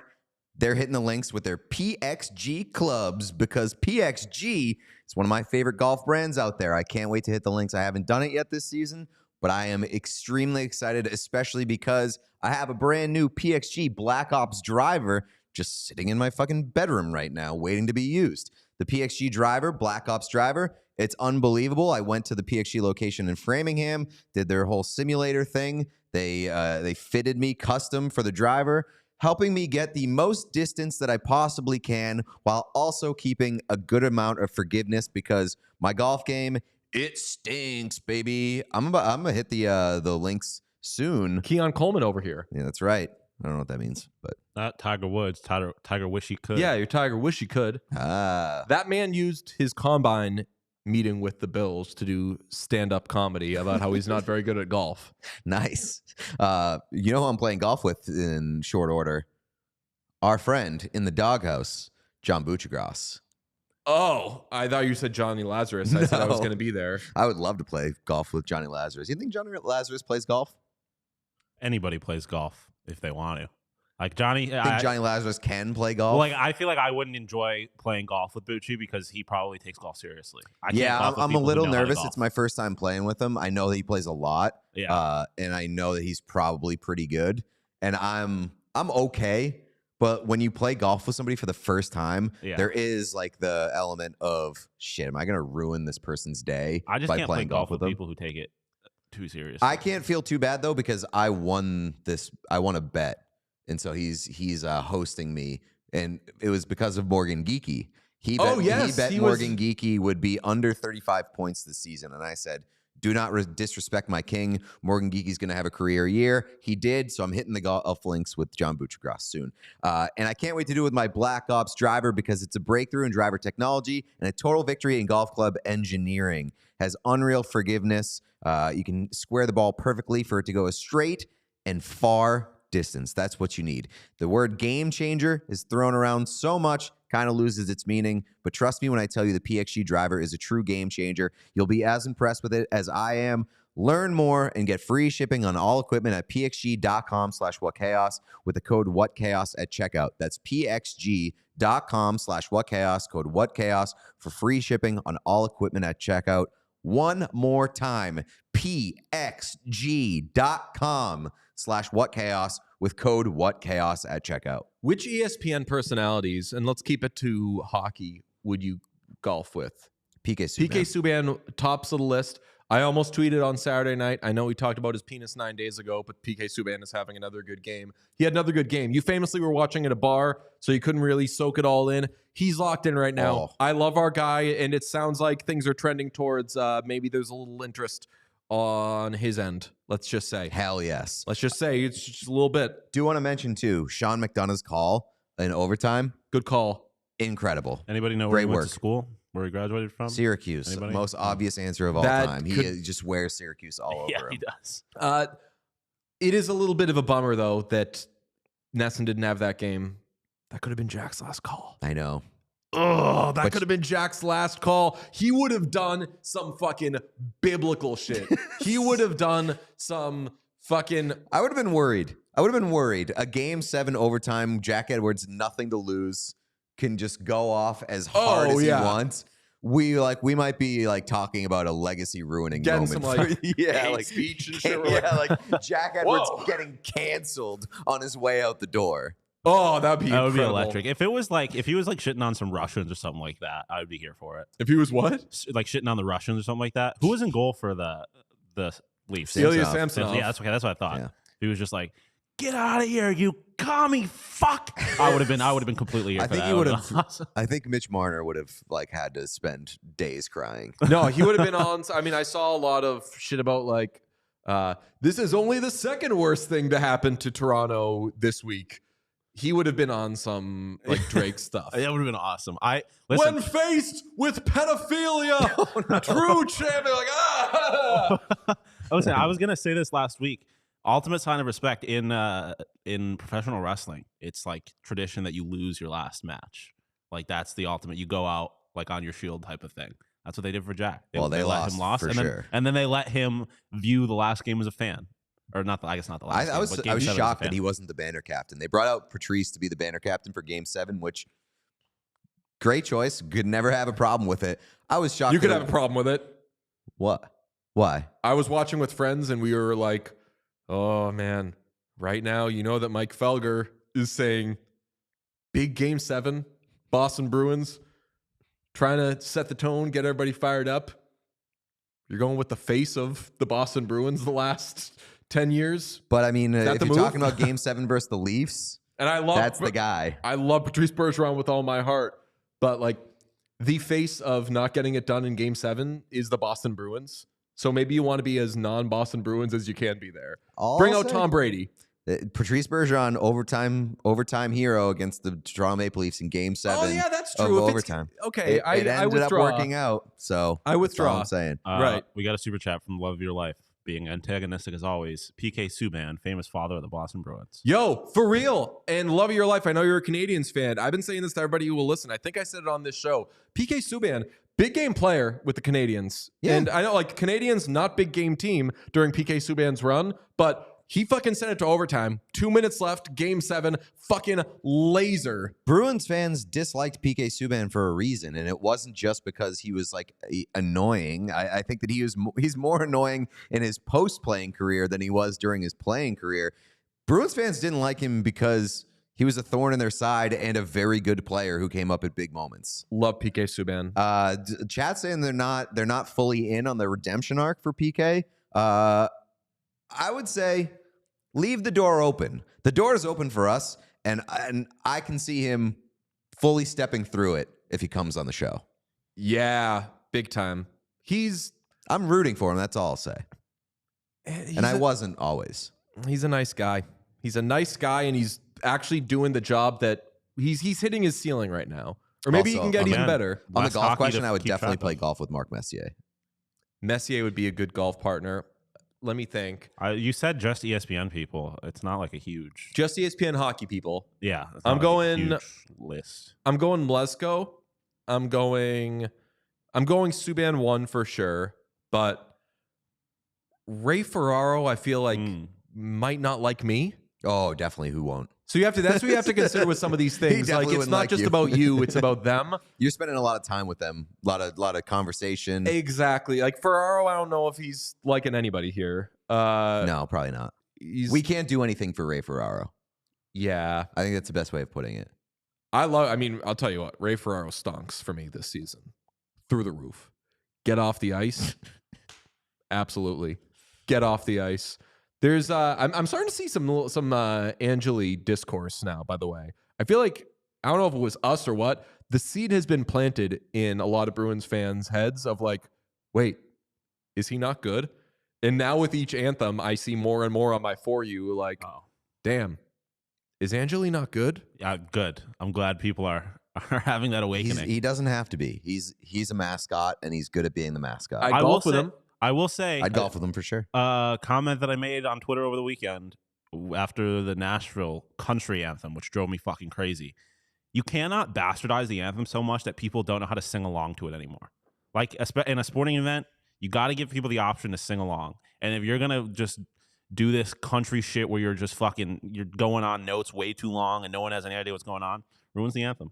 they're hitting the links with their PXG clubs because PXG is one of my favorite golf brands out there. I can't wait to hit the links. I haven't done it yet this season, but I am extremely excited, especially because I have a brand new PXG Black Ops driver just sitting in my fucking bedroom right now waiting to be used. The PXG driver, Black Ops driver, it's unbelievable. I went to the PXG location in Framingham, did their whole simulator thing. They fitted me custom for the driver, helping me get the most distance that I possibly can while also keeping a good amount of forgiveness because my golf game, it stinks, baby. I'm gonna hit the links soon. Keon Coleman over here. Yeah, that's right. I don't know what that means, but not Tiger Woods. Tiger wish he could. Yeah, your Tiger wish he could. That man used his combine meeting with the Bills to do stand-up comedy about how he's not very good at golf. Nice. You know who I'm playing golf with in short order? Our friend in the doghouse, John Buccigross. Oh, I thought you said Johnny Lazarus. I said I was going to be there. I would love to play golf with Johnny Lazarus. You think Johnny Lazarus plays golf? Anybody plays golf if they want to. Like Johnny, I think Johnny Lazarus can play golf. Like I feel like I wouldn't enjoy playing golf with Bucci because he probably takes golf seriously. I'm a little nervous. It's my first time playing with him. I know that he plays a lot. Yeah. And I know that he's probably pretty good. And I'm okay. But when you play golf with somebody for the first time, there is like the element of shit. Am I going to ruin this person's day? I just by can't playing play golf with them? people who take it too seriously. I can't feel too bad though because I won this. I won a bet. And so he's hosting me, and it was because of Morgan Geeky. He bet Morgan Geeky would be under 35 points this season, and I said, "Do not disrespect my king. Morgan Geeky's going to have a career year." He did, so I'm hitting the golf links with John Buccigross soon, and I can't wait to do it with my Black Ops driver because it's a breakthrough in driver technology and a total victory in golf club engineering. Has unreal forgiveness. You can square the ball perfectly for it to go a straight and far distance. That's what you need. The word game changer is thrown around so much, kind of loses its meaning. But trust me when I tell you the PXG driver is a true game changer. You'll be as impressed with it as I am. Learn more and get free shipping on all equipment at pxg.com/whatchaos with the code whatchaos at checkout. That's pxg.com/whatchaos, code whatchaos for free shipping on all equipment at checkout. One more time, pxg.com/whatchaos with code whatchaos at checkout. Which ESPN personalities, and let's keep it to hockey, would you golf with? PK Subban. PK Subban tops of the list. I almost tweeted on Saturday night. I know we talked about his penis 9 days ago, but PK Subban is having another good game. He had another good game. You famously were watching at a bar, so you couldn't really soak it all in. He's locked in right now. Oh. I love our guy, and it sounds like things are trending towards maybe there's a little interest on his end. Let's just say. Hell yes. Let's just say it's just a little bit. Do want to mention, too, Sean McDonough's call in overtime. Good call. Incredible. Anybody know where he went to school? Where he graduated from? Syracuse. Anybody? Most obvious answer of all time. He just wears Syracuse all over him. Yeah, he does. It is a little bit of a bummer, though, that Nesson didn't have that game. That could have been Jack's last call. I know. Oh, that could have been Jack's last call. He would have done some fucking biblical shit. He would have done some fucking... I would have been worried. A Game 7 overtime, Jack Edwards, nothing to lose, can just go off as hard as he wants. We might be like talking about a legacy ruining getting moment. Some like like speech and shit. Like Jack Edwards getting canceled on his way out the door. Oh, that'd be incredible. Be electric. If he was like shitting on some Russians or something like that, I would be here for it. If he was what? Like shitting on the Russians or something like that. Who was in goal for the Leafs? Ilya Samsonov. Yeah, that's okay. That's what I thought. Yeah. He was just like, "Get out of here, you commie fuck!" I would have been completely here. I think Mitch Marner would have like had to spend days crying. No, he would have been on. I mean, I saw a lot of shit about like this is only the second worst thing to happen to Toronto this week. He would have been on some like Drake stuff. That would have been awesome. When faced with pedophilia, true champion. Like I was gonna say this last week. Ultimate sign of respect in professional wrestling. It's like tradition that you lose your last match. Like that's the ultimate. You go out like on your shield type of thing. That's what they did for Jack. They let him lost, and then they let him view the last game as a fan. Or not? I guess not the last. I was shocked that he wasn't the banner captain. They brought out Patrice to be the banner captain for Game 7, which great choice. Could never have a problem with it. I was shocked. You could have a problem with it. What? Why? I was watching with friends and we were like, "Oh man, right now you know that Mike Felger is saying big Game 7, Boston Bruins, trying to set the tone, get everybody fired up. You're going with the face of the Boston Bruins the last 10 years. But I mean, if you're talking about Game 7 versus the Leafs, and that's the guy. I love Patrice Bergeron with all my heart. But like the face of not getting it done in Game 7 is the Boston Bruins. So maybe you want to be as non-Boston Bruins as you can be there. Bring out Tom Brady. Patrice Bergeron, overtime hero against the Toronto Maple Leafs in Game 7. Oh yeah, that's true. Overtime. Okay, I ended up working out. So I withdraw. That's all I'm saying. Right. We got a super chat from Love of Your Life, being antagonistic as always. PK Subban, famous father of the Boston Bruins. Yo, for real. And Love of Your Life. I know you're a Canadians fan. I've been saying this to everybody who will listen. I think I said it on this show. PK Subban, big game player with the Canadians. Yeah. And I know like Canadians, not big game team during PK Subban's run, but he fucking sent it to overtime. 2 minutes left, game 7, fucking laser. Bruins fans disliked PK Subban for a reason, and it wasn't just because he was like annoying. I think that he's more annoying in his post-playing career than he was during his playing career. Bruins fans didn't like him because he was a thorn in their side and a very good player who came up at big moments. Love PK Subban. Chat's saying they're not fully in on the redemption arc for PK. I would say leave the door open. The door is open for us, and I can see him fully stepping through it if he comes on the show. Yeah, big time. I'm rooting for him. That's all I'll say. And I wasn't always. He's a nice guy. He's a nice guy, and he's actually doing the job that he's hitting his ceiling right now. Or maybe Also, he can get even better. On the Less golf hockey question, to I would keep definitely track play of. golf with Mark Messier. Messier would be a good golf partner. Let me think. You said just ESPN people. It's not like a huge. Just ESPN hockey people. Yeah. It's I'm not like a going- huge list. I'm going Mlezko. I'm going Subban 1 for sure. But Ray Ferraro, I feel like might not like me. Oh, definitely. Who won't? So that's what you have to consider with some of these things. Like definitely it's wouldn't not like just you. about you; it's about them. You're spending a lot of time with them. A lot of conversation. Exactly. Like Ferraro, I don't know if he's liking anybody here. No, probably not. We can't do anything for Ray Ferraro. Yeah, I think that's the best way of putting it. I mean, I'll tell you what. Ray Ferraro stonks for me this season, through the roof. Get off the ice. Absolutely, get off the ice. There's I'm starting to see some Angeli discourse now, by the way. I feel like, I don't know if it was us or what, the seed has been planted in a lot of Bruins fans' heads of like, wait, is he not good? And now with each anthem, I see more and more on my For You like, damn, is Angeli not good? Yeah, good. I'm glad people are having that awakening. He doesn't have to be. He's a mascot, and he's good at being the mascot. I golf with him. I will say, I'd golf with him for sure. Comment that I made on Twitter over the weekend after the Nashville country anthem, which drove me fucking crazy. You cannot bastardize the anthem so much that people don't know how to sing along to it anymore. Like in a sporting event, you got to give people the option to sing along. And if you're gonna just do this country shit where you're going on notes way too long and no one has any idea what's going on, ruins the anthem.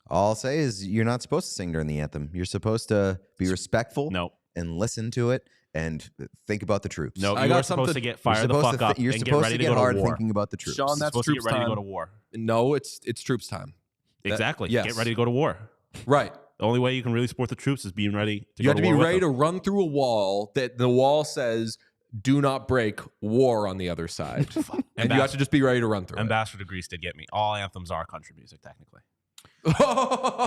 All I'll say is you're not supposed to sing during the anthem. You're supposed to be respectful. No. And listen to it and think about the troops. No, I you got are supposed something- to get fired the fuck up You're and get supposed ready to to get go hard to war. thinking about the troops. Sean, You're that's supposed to troops get ready time. to go to war. No, it's troops time. Exactly. yes. Get ready to go to war. Right. The only way you can really support the troops is being ready to You go have to to be war with ready to them. run through a wall that the wall says, do not break, war on the other side. And you have to just be ready to run through it. Ambassador Grease did get me. All anthems are country music, technically. Oh,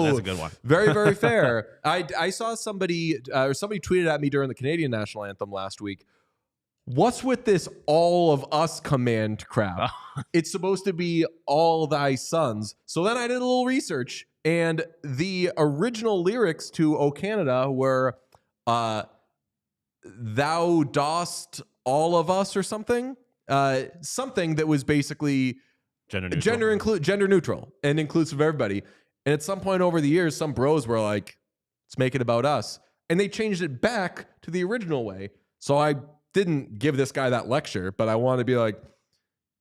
That's a good one. Very, very fair. I saw somebody tweeted at me during the Canadian national anthem last week. What's with this all of us command crap? It's supposed to be all thy sons. So then I did a little research, and the original lyrics to O Canada were thou dost all of us or something. Something that was basically gender neutral and inclusive of everybody. And at some point over the years, some bros were like, let's make it about us. And they changed it back to the original way. So I didn't give this guy that lecture, but I want to be like,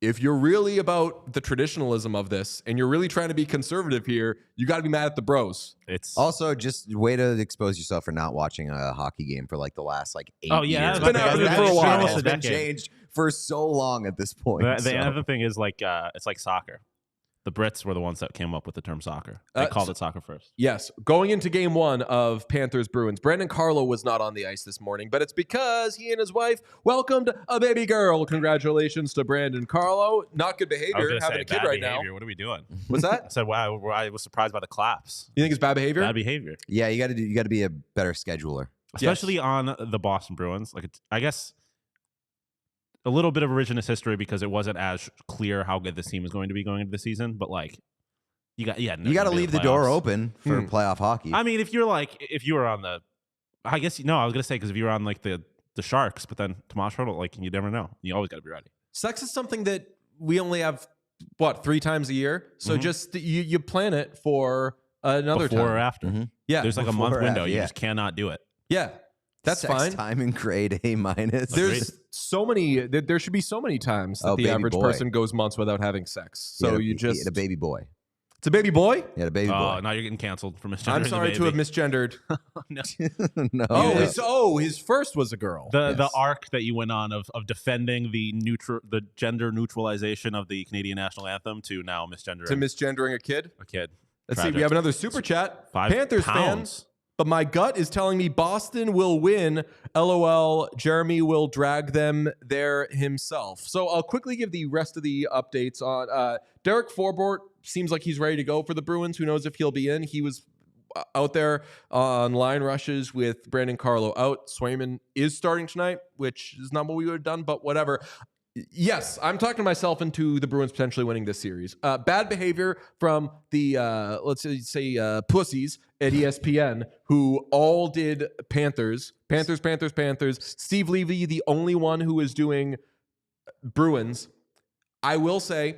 if you're really about the traditionalism of this and you're really trying to be conservative here, you got to be mad at the bros. It's Also, just way to expose yourself for not watching a hockey game for like the last like 8 Oh, yeah, years. it's been happening That for a shit while. has Almost a been decade. changed for so long at this point. the other thing is like it's like soccer. The Brits were the ones that came up with the term soccer. They called it soccer first. Yes. Going into game 1 of Panthers Bruins, Brandon Carlo was not on the ice this morning, but it's because he and his wife welcomed a baby girl. Congratulations to Brandon Carlo. Not good I was behavior, gonna having say, a kid bad right behavior. now. What are we doing? What's I that? said, wow, I was surprised by the claps. You think it's bad behavior? Bad behavior. Yeah, you got to be a better scheduler. Especially on the Boston Bruins. Like, I guess a little bit of revisionist history because it wasn't as clear how good this team is going to be going into the season. But like, you got to leave the door open for playoff hockey. I mean, if you were on the, I guess I was gonna say because if you were on like the Sharks, but then Tomas Hertl, like you never know. You always got to be ready. Sex is something that we only have, 3 times a year? So just you plan it for another Before time. or after. Yeah. There's like a Before month or window. after, You yeah. just cannot do it. Yeah. That's Sex fine. time in grade A minus. There's so many. There should be so many times that the baby average boy. person goes months without having sex. So he you had a baby boy. It's a baby boy. He had a baby Oh, boy. now you're getting canceled for misgendering. I'm sorry to have misgendered. No. No. His first was a girl. The arc that you went on of defending the gender neutralization of the Canadian national anthem to now misgendering To misgendering a kid. a kid. Let's see. We have another super chat. 5 Panthers pounds. fans. But my gut is telling me Boston will win. LOL. Jeremy will drag them there himself. So I'll quickly give the rest of the updates on Derek Forbort. Seems like he's ready to go for the Bruins. Who knows if he'll be in? He was out there on line rushes with Brandon Carlo out. Swayman is starting tonight, which is not what we would have done, but whatever. Yes, I'm talking myself into the Bruins potentially winning this series. Bad behavior from the, let's say, pussies at ESPN who all did Panthers. Steve Levy, the only one who is doing Bruins. I will say,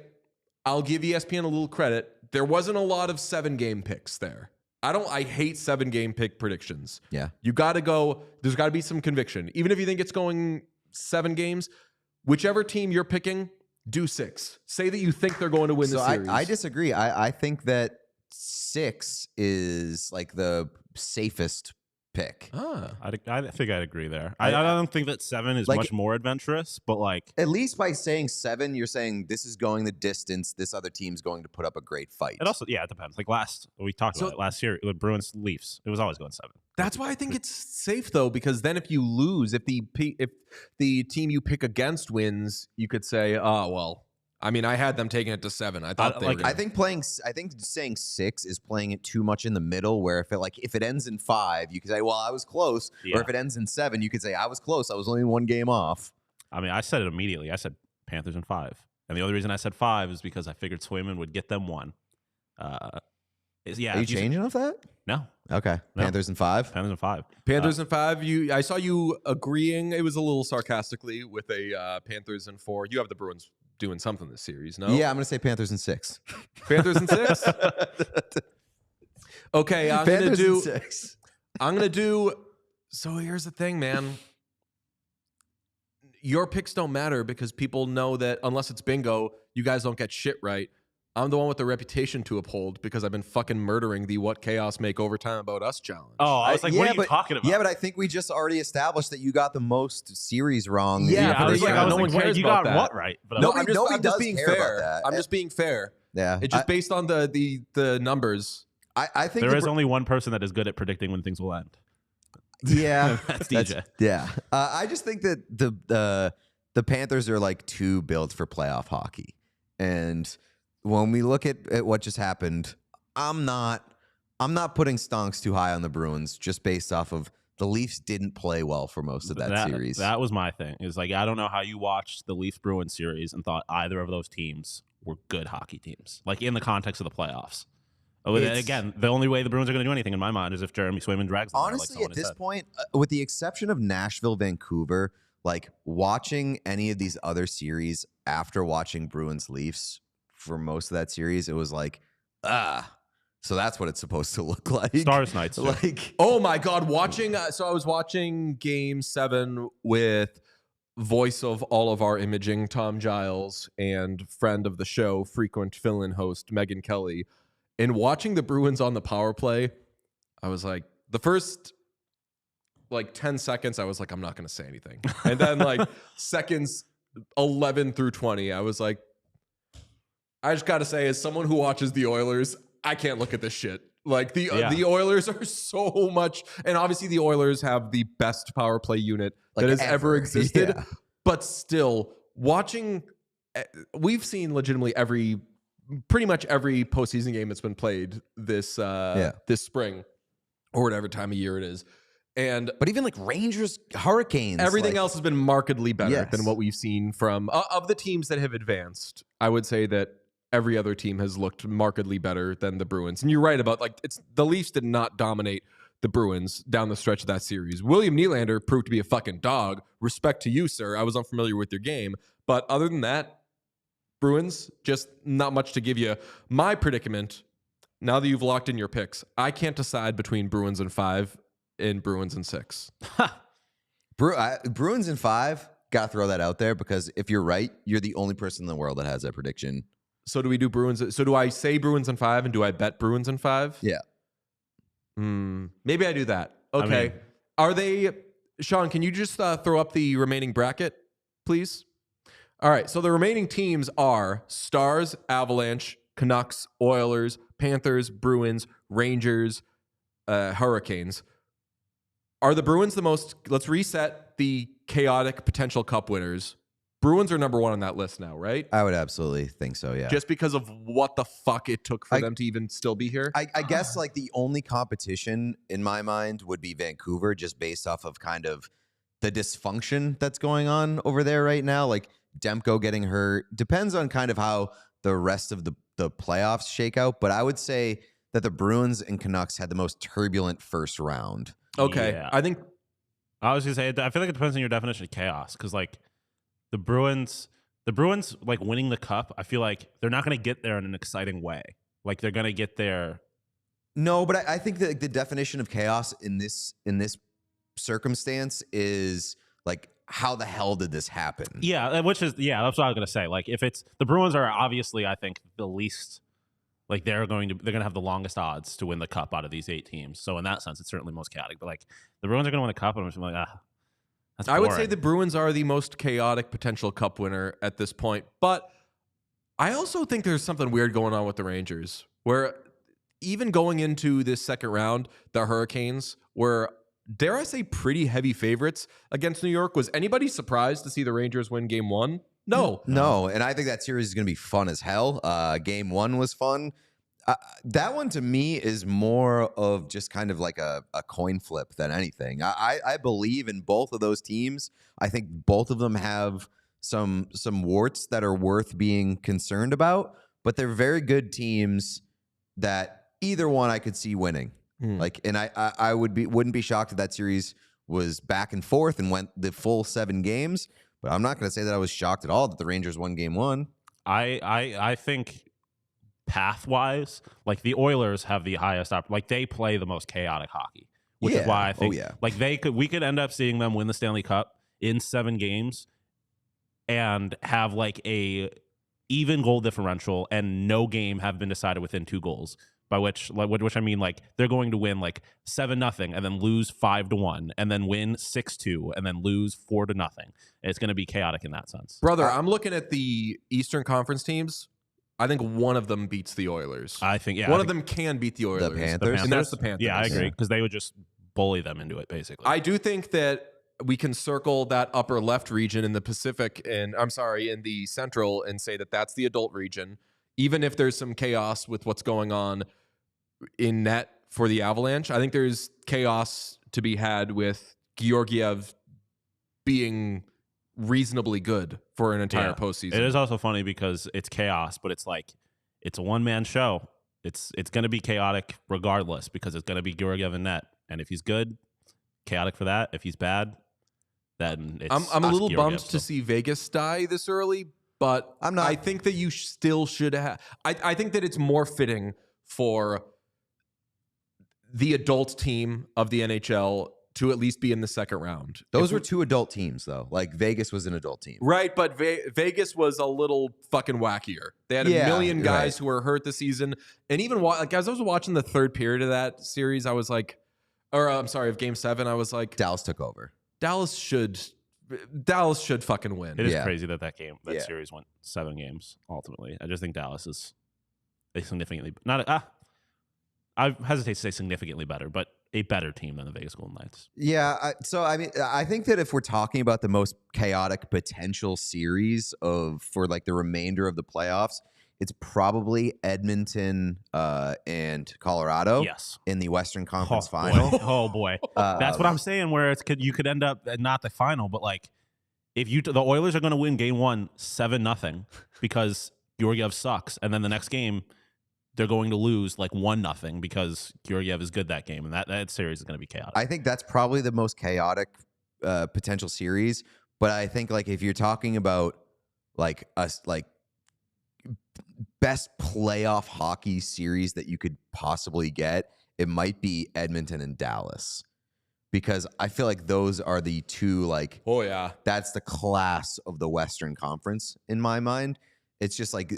I'll give ESPN a little credit. There wasn't a lot of 7-game picks there. I hate 7-game pick predictions. Yeah. You got to go, there's got to be some conviction. Even if you think it's going 7 games, whichever team you're picking, do 6. Say that you think they're going to win the series. I disagree. I think that 6 is like the safest pick. I think I'd agree there. I don't think that 7 is like, much more adventurous, but like At least by saying 7, you're saying this is going the distance. This other team's going to put up a great fight. it also it depends. Like we talked about it last year, the Bruins Leafs. It was always going 7. That's why I think it's safe though, because then if you lose, if the team you pick against wins, you could say, oh well. I mean, I had them taking it to 7. I thought I think saying 6 is playing it too much in the middle. Where if it ends in 5, you could say, well, I was close. Yeah. Or if it ends in 7, you could say I was close. I was only 1 game off. I mean, I said it immediately. I said Panthers in 5, and the only reason I said 5 is because I figured Swayman would get them 1. Are you changing off that? No. Okay. No. Panthers in 5. Panthers in 5. Panthers in 5. I saw you agreeing. It was a little sarcastically with a Panthers in 4. You have the Bruins doing something this series, no? Yeah, I'm going to say Panthers in 6. Panthers in 6. Okay, I'm Panthers gonna do. in 6. I'm gonna do. So here's the thing, man. Your picks don't matter because people know that unless it's bingo, you guys don't get shit right. I'm the one with the reputation to uphold because I've been fucking murdering the "What Chaos Make Overtime About Us" challenge. Oh, I was like, what are you talking about? Yeah, but I think we just already established that you got the most series wrong. Yeah, I was like, no one wait, cares you about got that. what right? But No, I'm I'm just being fair. I'm just being fair. Yeah. It's just based on the numbers. I think there is only one person that is good at predicting when things will end. Yeah. That's DJ. Yeah. I just think that the Panthers are like too built for playoff hockey. And when we look at what just happened, I'm not putting stonks too high on the Bruins just based off of the Leafs didn't play well for most of that series. That was my thing. Is like I don't know how you watched the Leafs Bruins series and thought either of those teams were good hockey teams. Like in the context of the playoffs. Again, the only way the Bruins are going to do anything in my mind is if Jeremy Swayman drags them. Honestly, at this point, with the exception of Nashville, Vancouver, like watching any of these other series after watching Bruins Leafs for most of that series, it was like, so that's what it's supposed to look like. Stars Nights. Like, oh my God, watching. So I was watching Game 7 with voice of all of our imaging, Tom Giles, and friend of the show, frequent fill-in host, Megan Kelly. And watching the Bruins on the power play, I was like, the first 10 seconds, I was like, I'm not going to say anything. And then seconds 11 through 20, I was like, I just got to say, as someone who watches the Oilers, I can't look at this shit. Like the Oilers are so much, and obviously the Oilers have the best power play unit that has ever existed. Yeah. But still, watching, we've seen legitimately pretty much every postseason game that's been played this spring or whatever time of year it is. But even like Rangers, Hurricanes, everything else has been markedly better than what we've seen from of the teams that have advanced. I would say that every other team has looked markedly better than the Bruins. And you're right about the Leafs did not dominate the Bruins down the stretch of that series. William Nylander proved to be a fucking dog. Respect to you, sir. I was unfamiliar with your game. But other than that, Bruins, just not much to give you. My predicament, now that you've locked in your picks, I can't decide between Bruins in 5 and Bruins in 6. Bruins in 5. Got to throw that out there because if you're right, you're the only person in the world that has that prediction. So do we do Bruins? So do I say Bruins in 5 and do I bet Bruins in 5? Yeah. Maybe I do that. Okay. mean- Are they, Sean, can you just throw up the remaining bracket, please? All right. So the remaining teams are Stars, Avalanche, Canucks, Oilers, Panthers, Bruins, Rangers, Hurricanes. Are the Bruins the most, let's reset the chaotic potential cup winners. Bruins are number 1 on that list now, right? I would absolutely think so, yeah. Just because of what the fuck it took for them to even still be here? I guess like the only competition in my mind would be Vancouver, just based off of kind of the dysfunction that's going on over there right now. Like Demko getting hurt depends on kind of how the rest of the playoffs shake out. But I would say that the Bruins and Canucks had the most turbulent first round. Okay. Yeah. I think I was gonna say, I feel like it depends on your definition of chaos, because like the Bruins like winning the cup, I feel like they're not gonna get there in an exciting way. Like they're gonna get there. No, but I think that the definition of chaos in this circumstance is like, how the hell did this happen? Yeah, that's what I was gonna say. Like if it's the Bruins are obviously, I think, the least. Like they're gonna have the longest odds to win the cup out of these 8 teams. So in that sense, it's certainly most chaotic. But like the Bruins are gonna win the cup, and I'm just like, that's boring. I would say the Bruins are the most chaotic potential cup winner at this point. But I also think there's something weird going on with the Rangers, where even going into this second round, the Hurricanes were, dare I say, pretty heavy favorites against New York. Was anybody surprised to see the Rangers win Game 1? No. And I think that series is going to be fun as hell. Game 1 was fun. That one to me is more of just kind of like a coin flip than anything. I believe in both of those teams. I think both of them have some warts that are worth being concerned about, but they're very good teams that either one I could see winning. Like, and I wouldn't be shocked if that series was back and forth and went the full 7 games. But I'm not going to say that I was shocked at all that the Rangers won Game 1. I think path-wise, like the Oilers have the highest like they play the most chaotic hockey, which is why I think like we could end up seeing them win the Stanley Cup in 7 games and have like a even goal differential and no game have been decided within 2 goals. By which I mean, like they're going to win like 7-0 and then lose 5-1 and then win 6-2 and then lose 4-0. It's going to be chaotic in that sense. Brother, I'm looking at the Eastern Conference teams. I think one of them beats the Oilers. I think, yeah. One of them can beat the Oilers. The Panthers? And that's the Panthers. Yeah, I agree, because they would just bully them into it, basically. I do think that we can circle that upper left region in the Pacific, and I'm sorry, in the Central, and say that that's the adult region, even if there's some chaos with what's going on in net for the Avalanche. I think there's chaos to be had with Georgiev being reasonably good for an entire postseason. It is also funny because it's chaos, but it's like it's a one-man show. It's going to be chaotic regardless because it's going to be Georgiev in net, and if he's good, chaotic for that. If he's bad, then it's I'm a little bummed so. to see Vegas die this early, but I'm not. I think that you still should have. I think that it's more fitting for the adult team of the NHL to at least be in the second round. Those were 2 adult teams, though. Like Vegas was an adult team, right? But Vegas was a little fucking wackier. They had a million guys who were hurt this season, and even like as I was watching the third period of that series, I was like, of Game 7, I was like, Dallas took over. Dallas should fucking win. It is crazy that series went 7 games ultimately. I just think Dallas is significantly I hesitate to say significantly better, but a better team than the Vegas Golden Knights. Yeah, I think that if we're talking about the most chaotic potential series for like the remainder of the playoffs, it's probably Edmonton and Colorado. Yes. In the Western Conference Final. Oh boy, that's what I'm saying. Where you could end up not the final, but like if the Oilers are going to win Game 1 7-0 because Georgiev sucks, and then the next game they're going to lose like 1-0 because Georgiev is good that game, and that series is going to be chaotic. I think that's probably the most chaotic potential series. But I think like if you're talking about like us like best playoff hockey series that you could possibly get, it might be Edmonton and Dallas. because I feel like those are the two, like, Oh, yeah. that's the class of the Western Conference in my mind. It's just like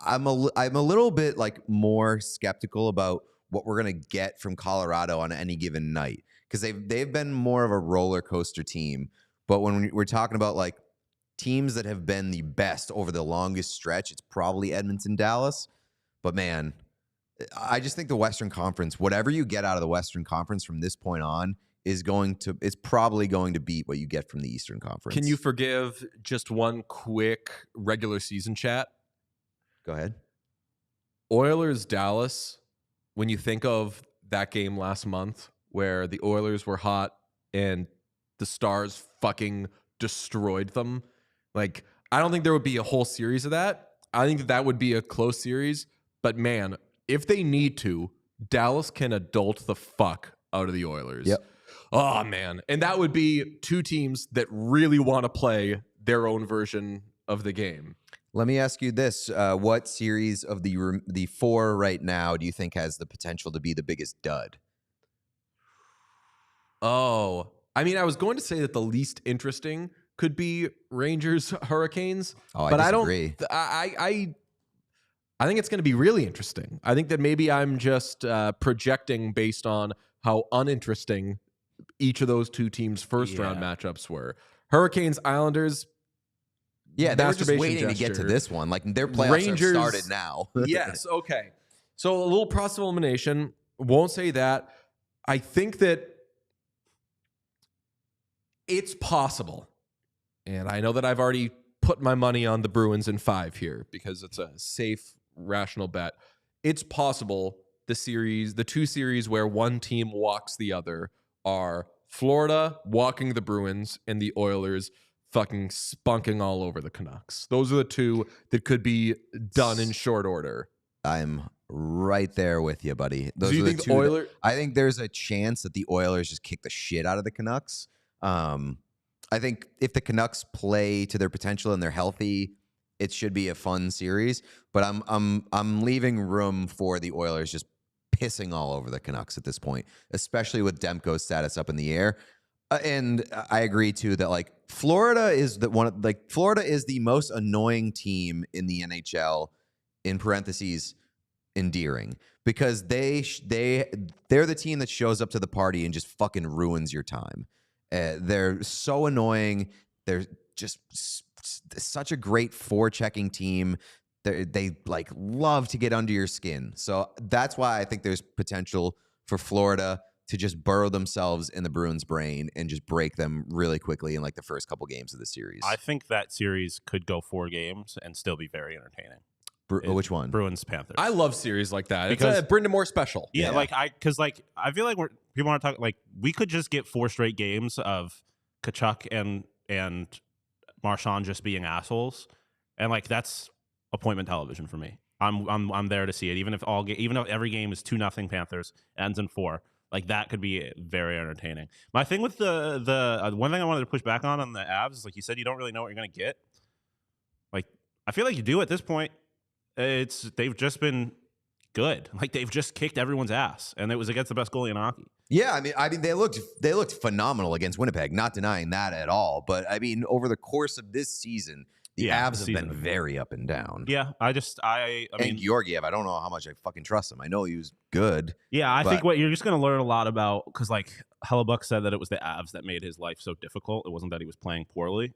I'm a little bit like more skeptical about what we're gonna get from Colorado on any given night, because they've been more of a roller coaster team. But when we're talking about like teams that have been the best over the longest stretch, it's probably Edmonton, Dallas. But man, I just think the Western Conference, whatever you get out of the Western Conference from this point on, it's probably going to beat what you get from the Eastern Conference. Can you forgive just one quick regular season chat? Go ahead. Oilers Dallas, when you think of that game last month where the Oilers were hot and the Stars fucking destroyed them, like, I don't think there would be a whole series of that. I think that would be a close series. But man, if they need to, Dallas can adult the fuck out of the Oilers. Yep. Oh, man. And that would be two teams that really want to play their own version of the game. Let me ask you this. What series of the four right now do you think has the potential to be the biggest dud? Oh, I mean, I was going to say that the least interesting could be Rangers Hurricanes. Oh, but I disagree. I think it's going to be really interesting. I think that maybe I'm just projecting based on how uninteresting each of those two teams' first round matchups were. Hurricanes, Islanders. Yeah, they were just waiting to get to this one. Like, their playoffs have started now. Yes, okay. So a little process of elimination. Won't say that. I think that it's possible. And I know that I've already put my money on the Bruins in 5 here because it's a safe, rational bet. It's possible the two series where one team walks the other are Florida walking the Bruins and the Oilers fucking spunking all over the Canucks. Those are the two that could be done in short order. I'm right there with you, buddy. Those Do you are think the the two Oilers? I think there's a chance that the Oilers just kick the shit out of the Canucks. I think if the Canucks play to their potential and they're healthy, it should be a fun series. But I'm leaving room for the Oilers just pissing all over the Canucks at this point, especially with Demko's status up in the air. And I agree too that like Florida is the most annoying team in the NHL, in parentheses, endearing, because they're the team that shows up to the party and just fucking ruins your time. They're so annoying. They're just such a great forechecking team. They like love to get under your skin. So that's why I think there's potential for Florida to just burrow themselves in the Bruins' brain and just break them really quickly in like the first couple games of the series. I think that series could go 4 games and still be very entertaining. Which one? Bruins-Panthers. I love series like that. Because it's a Brenda Moore special. Yeah, I feel like people aren't talking, like, we could just get 4 straight games of Tkachuk and Marchand just being assholes, and like that's appointment television for me. I'm there to see it, even if every game is 2-0 Panthers, ends in 4. Like, that could be very entertaining. My thing with the one thing I wanted to push back on the Avs is, like you said, you don't really know what you're going to get. Like, I feel like you do at this point. They've just been good. Like, they've just kicked everyone's ass, and it was against the best goalie in hockey. Yeah, I mean they looked phenomenal against Winnipeg. Not denying that at all. But I mean, over the course of this season, the Avs have been very up and down. Yeah, I mean, Georgiev, I don't know how much I fucking trust him. I know he was good. Yeah, I think what you're just going to learn a lot about, because like Hellebuck said that it was the Avs that made his life so difficult. It wasn't that he was playing poorly.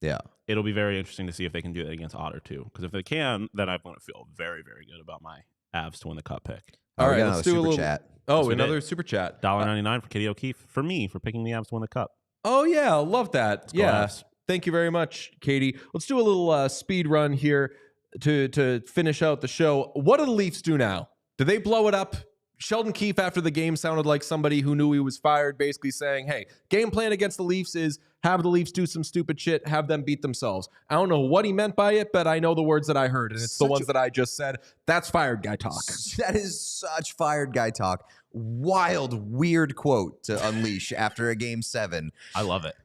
Yeah. It'll be very interesting to see if they can do that against Otter too. Because if they can, then I'm going to feel very, very good about my Avs to win the Cup pick. All right, let's do a little chat. Oh, another super chat. $1.99 for Katie O'Keefe for me for picking the Avs to win the Cup. Oh yeah, love that. Yeah. Avs. Thank you very much, Katie. Let's do a little speed run here to finish out the show. What do the Leafs do now? Do they blow it up? Sheldon Keefe after the game sounded like somebody who knew he was fired, basically saying, hey, game plan against the Leafs is have the Leafs do some stupid shit, have them beat themselves. I don't know what he meant by it, but I know the words that I heard, and it's the ones that I just said. That's fired guy talk. That is such fired guy talk. Wild, weird quote to unleash after a game 7. I love it.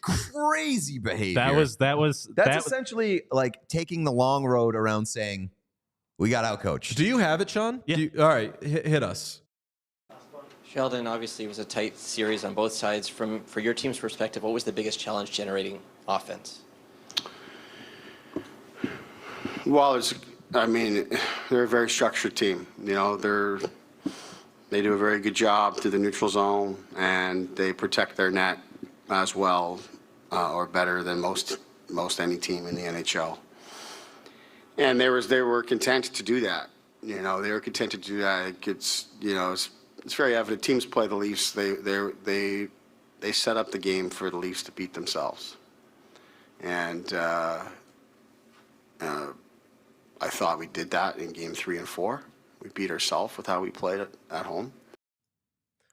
Crazy behavior. That's essentially like taking the long road around saying, we got outcoached. Do you have it, Sean? Yeah. All right, hit us. Sheldon, obviously it was a tight series on both sides. For your team's perspective, what was the biggest challenge generating offense? Well, they're a very structured team. You know, they do a very good job through the neutral zone, and they protect their net as well, or better than most any team in the NHL. And they were content to do that. You know, they were content to do that. It's very evident. Teams play the Leafs. They set up the game for the Leafs to beat themselves. And I thought we did that in game 3 and 4. We beat ourselves with how we played at home.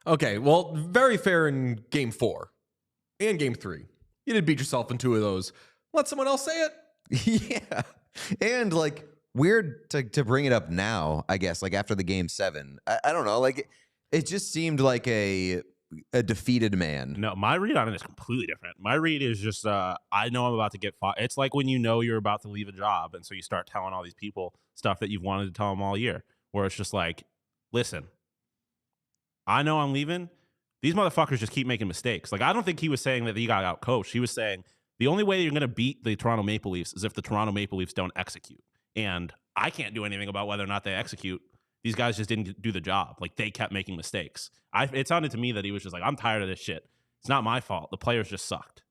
Okay, well, very fair in game 4 and game 3. You did beat yourself in 2 of those. Let someone else say it. Yeah. And like weird to bring it up now, I guess, like after the game 7. I don't know, like it just seemed like a defeated man. No, my read on it is completely different. My read is just, I know I'm about to get fired. It's like when you know you're about to leave a job, and so you start telling all these people stuff that you've wanted to tell them all year, where it's just like, listen, I know I'm leaving. These motherfuckers just keep making mistakes. Like, I don't think he was saying that he got out-coached. He was saying the only way you're going to beat the Toronto Maple Leafs is if the Toronto Maple Leafs don't execute. And I can't do anything about whether or not they execute. These guys just didn't do the job. Like, they kept making mistakes. It sounded to me that he was just like, I'm tired of this shit. It's not my fault. The players just sucked.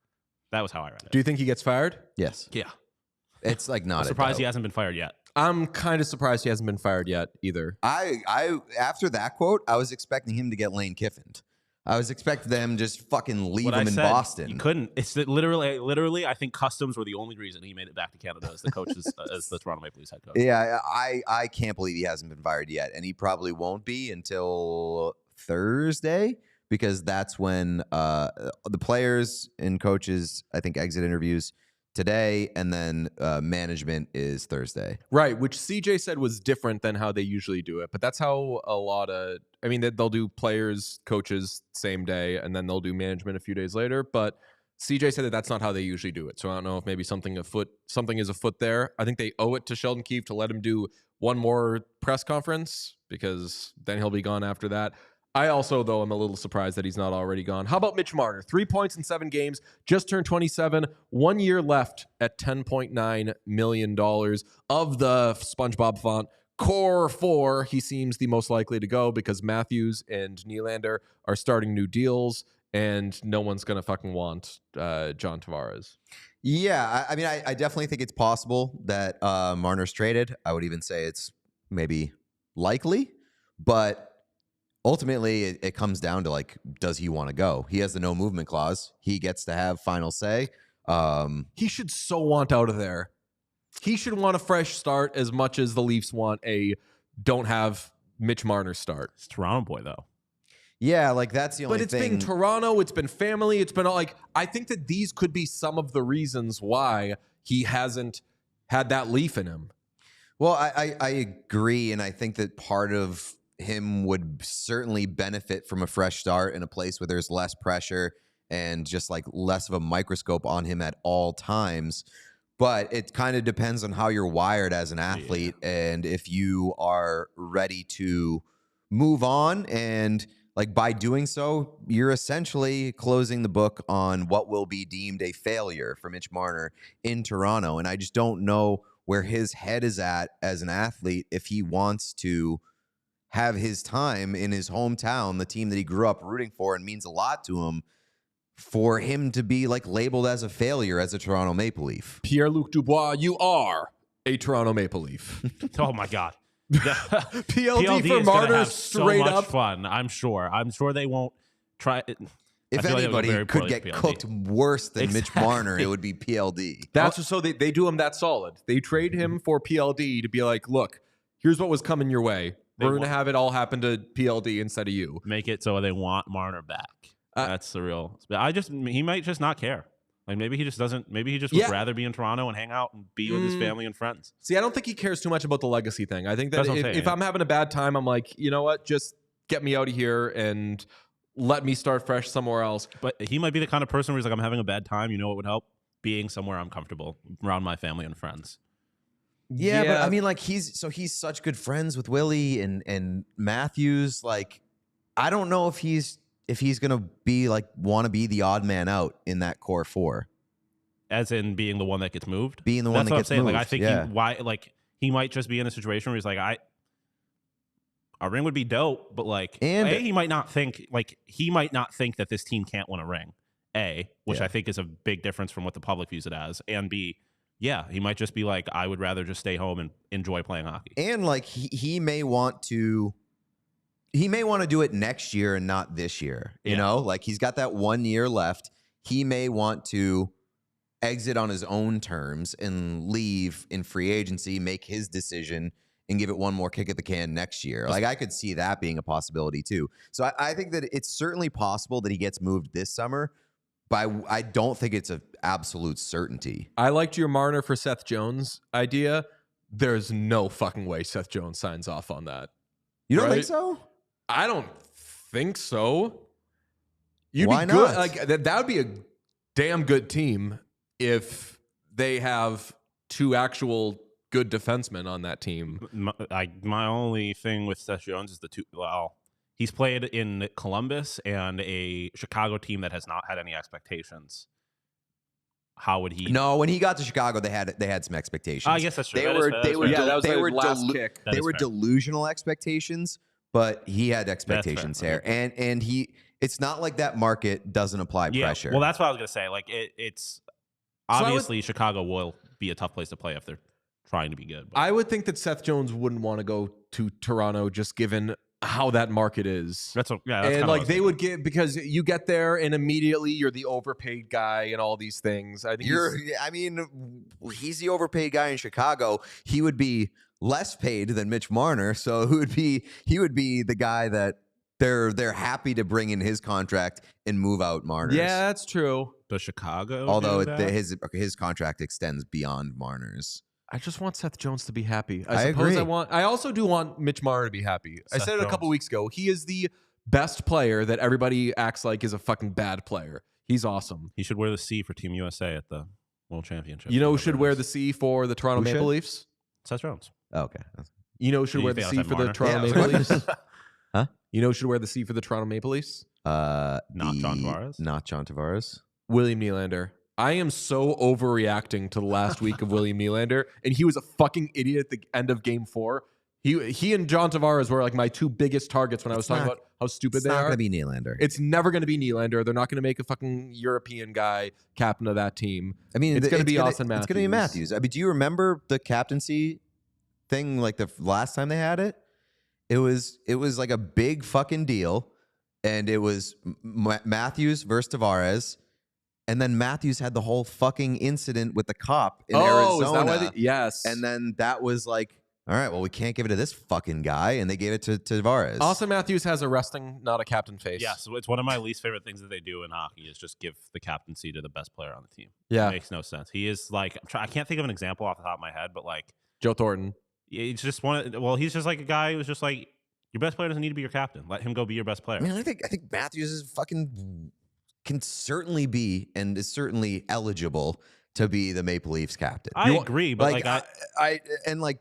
That was how I read it. Do you think he gets fired? Yes. Yeah. It's like not I'm surprised he hasn't been fired yet. I'm kind of surprised he hasn't been fired yet either. I after that quote, I was expecting him to get Lane Kiffined. I was expecting them just fucking leave him in Boston. You couldn't. It's that literally, I think customs were the only reason he made it back to Canada as the coach, as the Toronto Maple Leafs head coach. Yeah, I can't believe he hasn't been fired yet, and he probably won't be until Thursday, because that's when the players and coaches, I think, exit interviews today, and then management is Thursday. Right, which CJ said was different than how they usually do it. But that's how a lot of, I mean, they'll do players, coaches same day, and then they'll do management a few days later. But CJ said that that's not how they usually do it. So I don't know if maybe something is afoot there. I think they owe it to Sheldon Keefe to let him do one more press conference, because then he'll be gone after that. I also, though, am a little surprised that he's not already gone. How about Mitch Marner? 3 points in 7 games, just turned 27, 1 year left at $10.9 million. Of the SpongeBob font, core 4, he seems the most likely to go, because Matthews and Nylander are starting new deals, and no one's going to fucking want John Tavares. Yeah, I mean, I definitely think it's possible that Marner's traded. I would even say it's maybe likely, but ultimately, it comes down to, like, does he want to go? He has the no movement clause. He gets to have final say. He should so want out of there. He should want a fresh start as much as the Leafs want a don't have Mitch Marner start. It's Toronto boy, though. Yeah, like, that's the only thing. But it's been Toronto. It's been family. It's been like, I think that these could be some of the reasons why he hasn't had that Leaf in him. Well, I agree, and I think that part of him would certainly benefit from a fresh start in a place where there's less pressure and just like less of a microscope on him at all times. But it kind of depends on how you're wired as an athlete, and if you are ready to move on. And like by doing so, you're essentially closing the book on what will be deemed a failure for Mitch Marner in Toronto. And I just don't know where his head is at as an athlete if he wants to have his time in his hometown, the team that he grew up rooting for and means a lot to him, for him to be like labeled as a failure as a Toronto Maple Leaf. Pierre-Luc Dubois, you are a Toronto Maple Leaf. Oh my God. PLD for Marner, straight so much up fun. I'm sure they won't try it. If anybody could get cooked worse than Mitch Marner, it would be PLD. That's so they do him that solid. They trade him for PLD to be like, look, here's what was coming your way. We're going to have it all happen to PLD instead of you. Make it so they want Marner back. That's the real. He might just not care. Like maybe he just doesn't. Maybe he just would rather be in Toronto and hang out and be with his family and friends. See, I don't think he cares too much about the legacy thing. I think that if I'm having a bad time, I'm like, you know what? Just get me out of here and let me start fresh somewhere else. But he might be the kind of person where he's like, I'm having a bad time. You know what would help? Being somewhere I'm comfortable around my family and friends. Yeah, but I mean, like he's such good friends with Willie and Matthews. Like, I don't know if he's going to be like want to be the odd man out in that core four. As in being the one that gets moved? Being the one that gets moved. Like, I think he might just be in a situation where he's like, a ring would be dope, but like, he might not think that this team can't win a ring. Which I think is a big difference from what the public views it as. And B, he might just be like, I would rather just stay home and enjoy playing hockey. And like he may want to do it next year and not this year. You know, like he's got that 1 year left. He may want to exit on his own terms and leave in free agency, make his decision, and give it one more kick at the can next year. Like, I could see that being a possibility too. So I think that it's certainly possible that he gets moved this summer, but I don't think it's an absolute certainty. I liked your Marner for Seth Jones idea. There's no fucking way Seth Jones signs off on that. You don't think so? I don't think so. Why be good. not? Like that would be a damn good team if they have two actual good defensemen on that team. My only thing with Seth Jones is he's played in Columbus and a Chicago team that has not had any expectations. How would he? No, when he got to Chicago, they had some expectations. I guess that's true. They were delusional expectations, but he had expectations there, and it's not like that market doesn't apply pressure. Well, that's what I was gonna say. Like it's obviously Chicago will be a tough place to play if they're trying to be good. But I would think that Seth Jones wouldn't want to go to Toronto just given how that market is. That's and like they would get, because you get there and immediately you're the overpaid guy and all these things. I think he's the overpaid guy in Chicago. He would be less paid than Mitch Marner, so he would be the guy that they're happy to bring in his contract and move out Marner's. Yeah, that's true. Does Chicago? Although his contract extends beyond Marner's. I just want Seth Jones to be happy. I agree. I also do want Mitch Marner to be happy. I said it a couple weeks ago. He is the best player that everybody acts like is a fucking bad player. He's awesome. He should wear the C for Team USA at the World Championship. You know who should wear the C for the Toronto Maple Leafs? Seth Jones. Oh, okay. You know who should wear the C for the Toronto Maple Leafs? Huh? You know who should wear the C for the Toronto Maple Leafs? Not John Tavares. Not John Tavares. William Nylander. I am so overreacting to the last week of William Nylander, and he was a fucking idiot at the end of Game 4. He and John Tavares were like my two biggest targets when I was talking about how stupid they are. It's not going to be Nylander. It's never going to be Nylander. They're not going to make a fucking European guy captain of that team. I mean, it's going to be Austin Matthews. It's going to be Matthews. I mean, do you remember the captaincy thing? Like the last time they had it, it was like a big fucking deal, and it was Matthews versus Tavares. And then Matthews had the whole fucking incident with the cop in Arizona. Is that yes. And then that was like, all right, well, we can't give it to this fucking guy. And they gave it to Tavares. Austin Matthews has a resting, not a captain face. Yeah, so it's one of my least favorite things that they do in hockey is just give the captaincy to the best player on the team. Yeah. It makes no sense. He is like, I can't think of an example off the top of my head, but like. Joe Thornton. It's just he's just like a guy who's just like, your best player doesn't need to be your captain. Let him go be your best player. I mean, I think Matthews is can certainly be and is certainly eligible to be the Maple Leafs captain. I agree, but like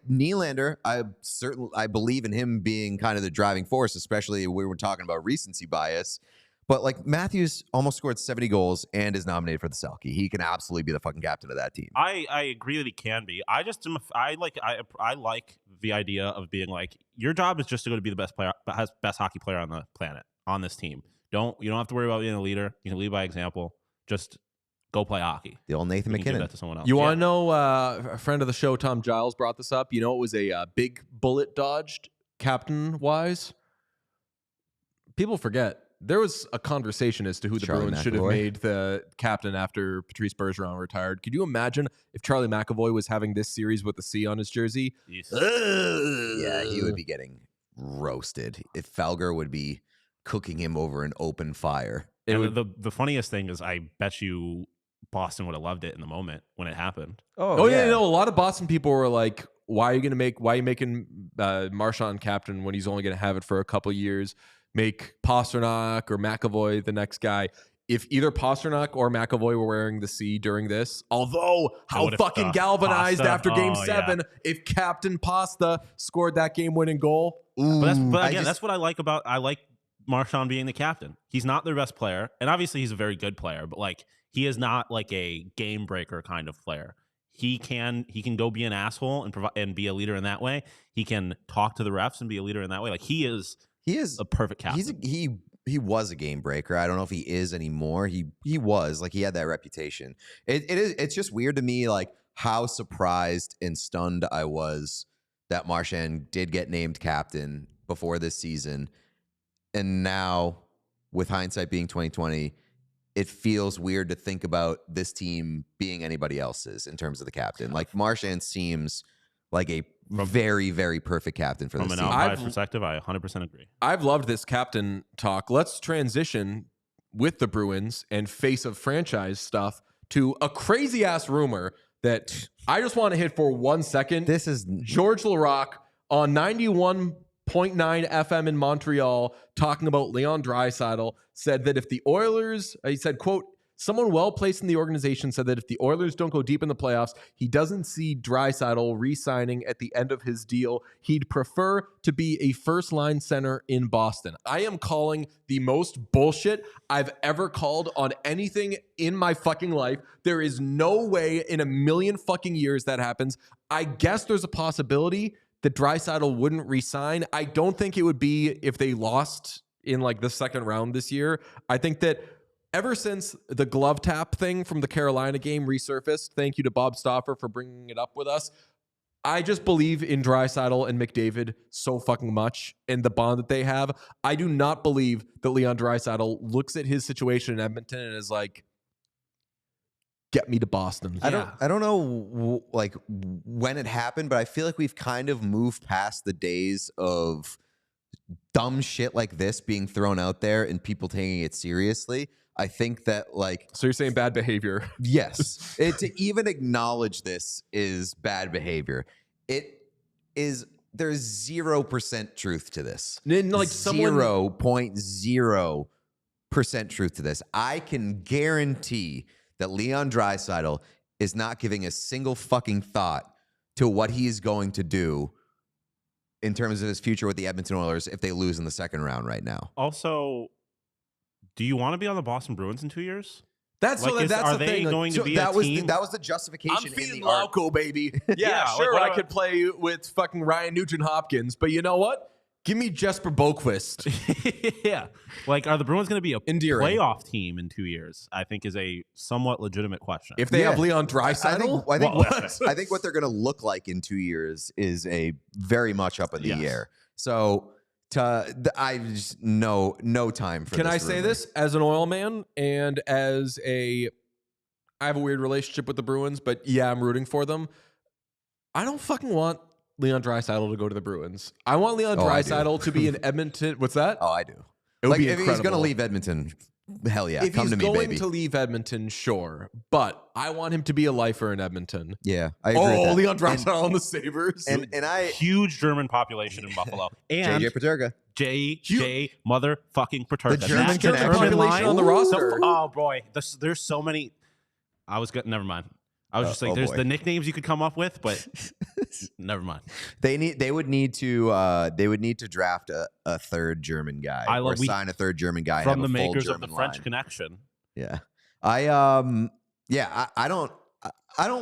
Nylander, I believe in him being kind of the driving force, especially we were talking about recency bias. But like Matthews almost scored 70 goals and is nominated for the Selke. He can absolutely be the fucking captain of that team. I agree that he can be. I like the idea of being like, your job is just to go to be the best hockey player on the planet on this team. You don't have to worry about being a leader. You can lead by example. Just go play hockey. The old Nathan McKinnon. Give that to someone else. You want to know? A friend of the show, Tom Giles, brought this up. You know, it was a big bullet dodged captain-wise. People forget there was a conversation as to who the Bruins should have made the captain after Patrice Bergeron retired. Could you imagine if Charlie McAvoy was having this series with the C on his jersey? Yeah, he would be getting roasted. If Felger would be cooking him over an open fire. The funniest thing is, I bet you Boston would have loved it in the moment when it happened. Oh yeah. A lot of Boston people were like, why are you making Marchand captain when he's only going to have it for a couple years? Make Pasternak or McAvoy the next guy. If either Pasternak or McAvoy were wearing the C during this, although how fucking galvanized Pasta. After Game 7 if Captain Pasta scored that game-winning goal. But again, that's what I like about Marchand being the captain. He's not their best player, and obviously he's a very good player, but like he is not like a game breaker kind of player. He can go be an asshole and provide and be a leader in that way. He can talk to the refs and be a leader in that way. Like he is a perfect captain. He was a game breaker. I don't know if he is anymore. He was, like, he had that reputation. It's just weird to me, like, how surprised and stunned I was that Marchand did get named captain before this season. And now, with hindsight being 2020, it feels weird to think about this team being anybody else's in terms of the captain. Like, Marchand seems like a very, very perfect captain for this team. From an outside perspective, I 100% agree. I've loved this captain talk. Let's transition with the Bruins and face of franchise stuff to a crazy ass rumor that I just want to hit for 1 second. This is George Laraque on 91.9 FM in Montreal talking about Leon Draisaitl said that if the Oilers, he said, quote, someone well-placed in the organization said that if the Oilers don't go deep in the playoffs, he doesn't see Draisaitl re-signing at the end of his deal. He'd prefer to be a first-line center in Boston. I am calling the most bullshit I've ever called on anything in my fucking life. There is no way in a million fucking years that happens. I guess there's a possibility that Draisaitl wouldn't re-sign. I don't think it would be if they lost in like the second round this year. I think that ever since the glove tap thing from the Carolina game resurfaced, thank you to Bob Stauffer for bringing it up with us, I just believe in Draisaitl and McDavid so fucking much and the bond that they have. I do not believe that Leon Draisaitl looks at his situation in Edmonton and is like, get me to Boston. I don't know like when it happened, but I feel like we've kind of moved past the days of dumb shit like this being thrown out there and people taking it seriously. I think that, like... So you're saying bad behavior? Yes. To even acknowledge this is bad behavior. It is... There's 0% truth to this. Like 0.0% truth to this. I can guarantee that Leon Draisaitl is not giving a single fucking thought to what he's going to do in terms of his future with the Edmonton Oilers if they lose in the second round right now. Also, do you want to be on the Boston Bruins in 2 years? That's like, that's are the they thing. going to be that a team? that was the justification. I'm feeding in the Lauco, baby. Yeah, sure, like, I could play with fucking Ryan Nugent-Hopkins, but you know what? Give me Jesper Boqvist. Yeah. Like, are the Bruins going to be a Endearing. playoff team in 2 years? I think is a somewhat legitimate question. If they have Leon Draisaitl? I think what they're going to look like in 2 years is a very much up in the air. So I just no time for Can this I say rumor. this as an oil man and as I have a weird relationship with the Bruins, but yeah, I'm rooting for them. I don't fucking want Leon Draisaitl to go to the Bruins. I want Leon Draisaitl to be in Edmonton. What's that? Oh, I do. It would like, be if incredible. he's going to leave Edmonton, hell yeah, if come he's to me, going baby. to leave Edmonton, sure. But I want him to be a lifer in Edmonton. Yeah, I agree with that. Leon Draisaitl on the Sabres. And I huge German population in Buffalo. And JJ Paterka. J motherfucking Paterka. The German German population on the roster. Oh boy, there's so many. Never mind. I was just like, there's the nicknames you could come up with, but never mind. They would need to draft a third German guy or sign a third German guy from the have a full makers German of the French line. Connection. Yeah, I don't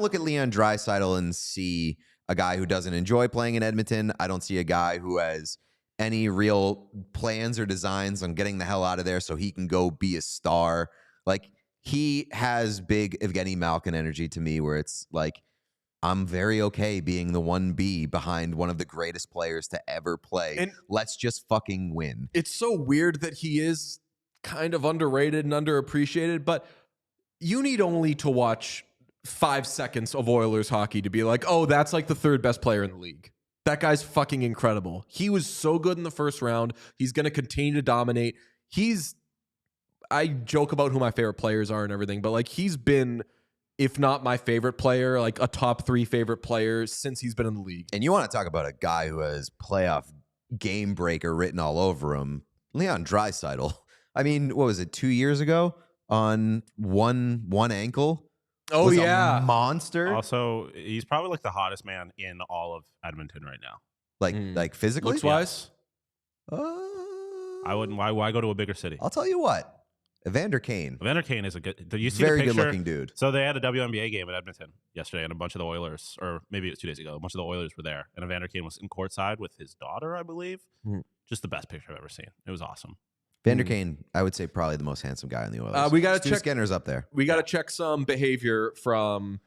look at Leon Draisaitl and see a guy who doesn't enjoy playing in Edmonton. I don't see a guy who has any real plans or designs on getting the hell out of there so he can go be a star. Like, he has big Evgeny Malkin energy to me, where it's like, I'm very okay being the 1B behind one of the greatest players to ever play. And let's just fucking win. It's so weird that he is kind of underrated and underappreciated, but you need only to watch 5 seconds of Oilers hockey to be like, oh, that's like the third best player in the league. That guy's fucking incredible. He was so good in the first round. He's going to continue to dominate. I joke about who my favorite players are and everything, but like, he's been, if not my favorite player, like a top 3 favorite player since he's been in the league. And you want to talk about a guy who has playoff game breaker written all over him, Leon Draisaitl. I mean, what was it, 2 years ago on one ankle? Oh, was yeah. A monster. Also, he's probably like the hottest man in all of Edmonton right now. Like physically? Looks-wise? I wouldn't. Why go to a bigger city? I'll tell you what. Evander Kane. Evander Kane is a good. Did you see Very the picture? good-looking dude. So they had a WNBA game at Edmonton yesterday, and a bunch of the Oilers, or maybe it was 2 days ago, a bunch of the Oilers were there, and Evander Kane was in courtside with his daughter, I believe. Just the best picture I've ever seen. It was awesome. Evander Kane, I would say probably the most handsome guy in the Oilers. We got to Stu check. Skinner's up there. We got to check some behavior from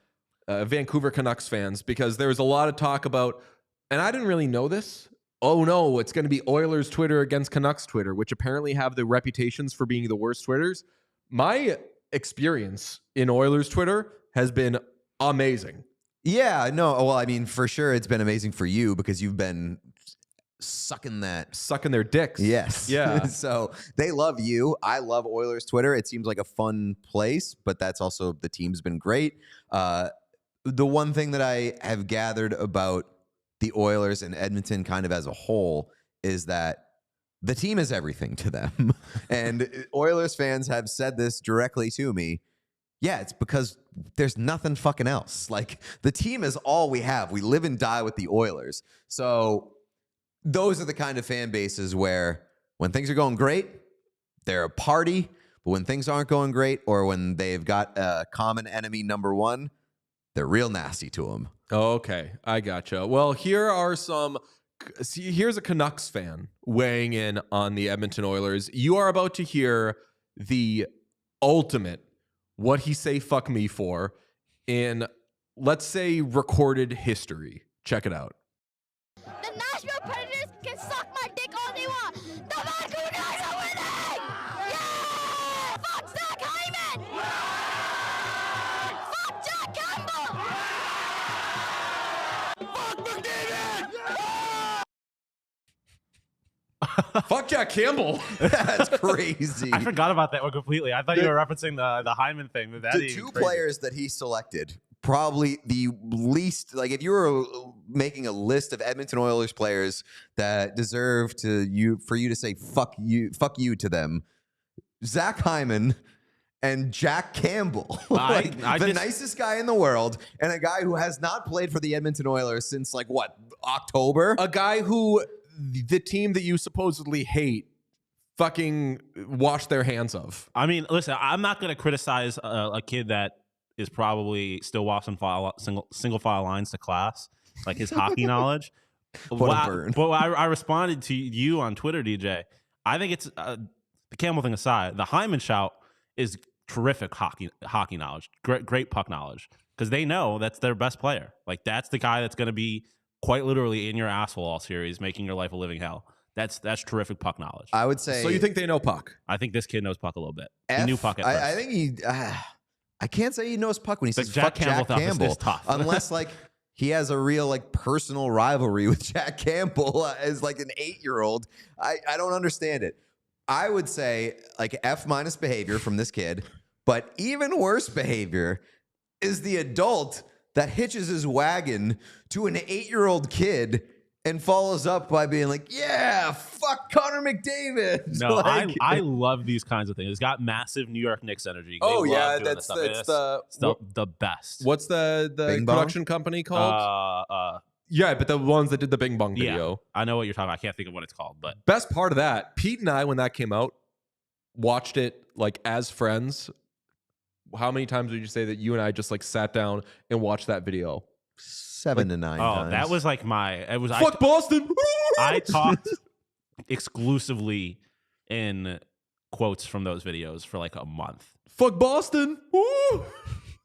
Vancouver Canucks fans because there was a lot of talk about, and I didn't really know this. Oh no, it's going to be Oilers Twitter against Canucks Twitter, which apparently have the reputations for being the worst Twitters. My experience in Oilers Twitter has been amazing. Yeah, no, well, I mean, for sure it's been amazing for you because you've been sucking their dicks. Yes. Yeah. So they love you. I love Oilers Twitter. It seems like a fun place, but that's also, the team's been great. The one thing that I have gathered about the Oilers and Edmonton kind of as a whole is that the team is everything to them. And Oilers fans have said this directly to me. Yeah, it's because there's nothing fucking else. Like, the team is all we have. We live and die with the Oilers. So those are the kind of fan bases where when things are going great, they're a party. But when things aren't going great, or when they've got a common enemy number one, they're real nasty to them. Okay, I gotcha. Well, here's a Canucks fan weighing in on the Edmonton Oilers. You are about to hear the ultimate what he say fuck me for in, let's say, recorded history. Check it out. The Nashville Predators can suck my dick all they want. The Vancouver Canucks are winning! Yeah! Fuck Zach Hyman! Fuck Jack Campbell! Fuck McDavid! Fuck Jack Campbell. That's crazy. I forgot about that one completely. I thought you were referencing the Hyman thing. The two players that he selected, probably the least, like, if you were making a list of Edmonton Oilers players that deserve for you to say fuck you to them, Zach Hyman and Jack Campbell, the nicest guy in the world, and a guy who has not played for the Edmonton Oilers since, like, what, October? A guy who the team that you supposedly hate fucking wash their hands of. I mean, listen, I'm not going to criticize a kid that is probably still watching single file lines to class, like his hockey knowledge. What a burn. But I responded to you on Twitter, DJ. I think it's the Campbell thing aside, the Hyman shout is terrific hockey knowledge, great puck knowledge, because they know that's their best player. Like, that's the guy that's going to be quite literally in your asshole all series, making your life a living hell. That's terrific puck knowledge. I would say. So you think they know puck? I think this kid knows puck a little bit. He knew puck at first. I think he. I can't say he knows puck when he says Jack fuck Jack Campbell. Is tough. Unless, like, he has a real, like, personal rivalry with Jack Campbell as, like, an 8-year-old. I don't understand it. I would say, like, F- behavior from this kid, but even worse behavior is the adult that hitches his wagon to an 8-year-old kid and follows up by being like, yeah, fuck Connor McDavid. No, like, I love these kinds of things. It's got massive New York Knicks energy. Oh, They yeah, love doing that's this stuff. it's the best. What's the Bing Bong? production company called? Yeah, but the ones that did the Bing Bong video. Yeah, I know what you're talking about. I can't think of what it's called, but Best part of that, Pete and I, when that came out, watched it like as friends. How many times would you say that you and I just like sat down and watched that video? 7 to 9 times. that was like Fuck Boston. I talked exclusively in quotes from those videos for like a month. Fuck Boston. Woo!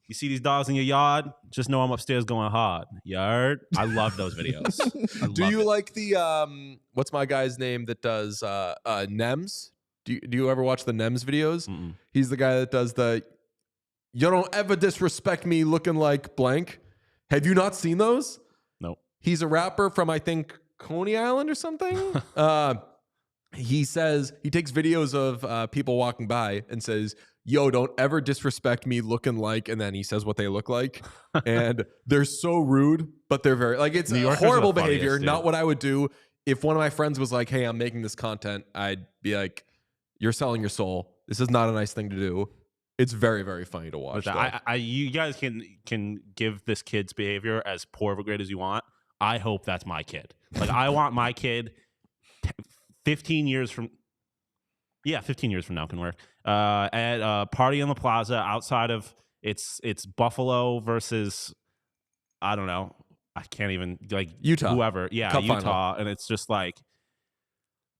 You see these dogs in your yard? Just know I'm upstairs going hard. Yard. I love those videos. Do you like the what's my guy's name that does Nems? Do you ever watch the Nems videos? Mm-mm. He's the guy that does the "You don't ever disrespect me" looking like blank. Have you not seen those? Nope. He's a rapper from, I think, Coney Island or something. He says he takes videos of people walking by and says, "Yo, don't ever disrespect me looking like," and then he says what they look like. And they're so rude, but they're very, like, it's horrible behavior. Not what I would do. If one of my friends was like, "Hey, I'm making this content," I'd be like, "You're selling your soul. This is not a nice thing to do." It's very, very funny to watch. You guys can give this kid's behavior as poor of a grade as you want. I hope that's my kid. Like, I want my kid 15 years from Yeah, 15 years from now can work. At a party in the plaza outside of it's Buffalo versus I don't know. I can't even like Utah. Whoever. Yeah, Cup Utah. final. And it's just like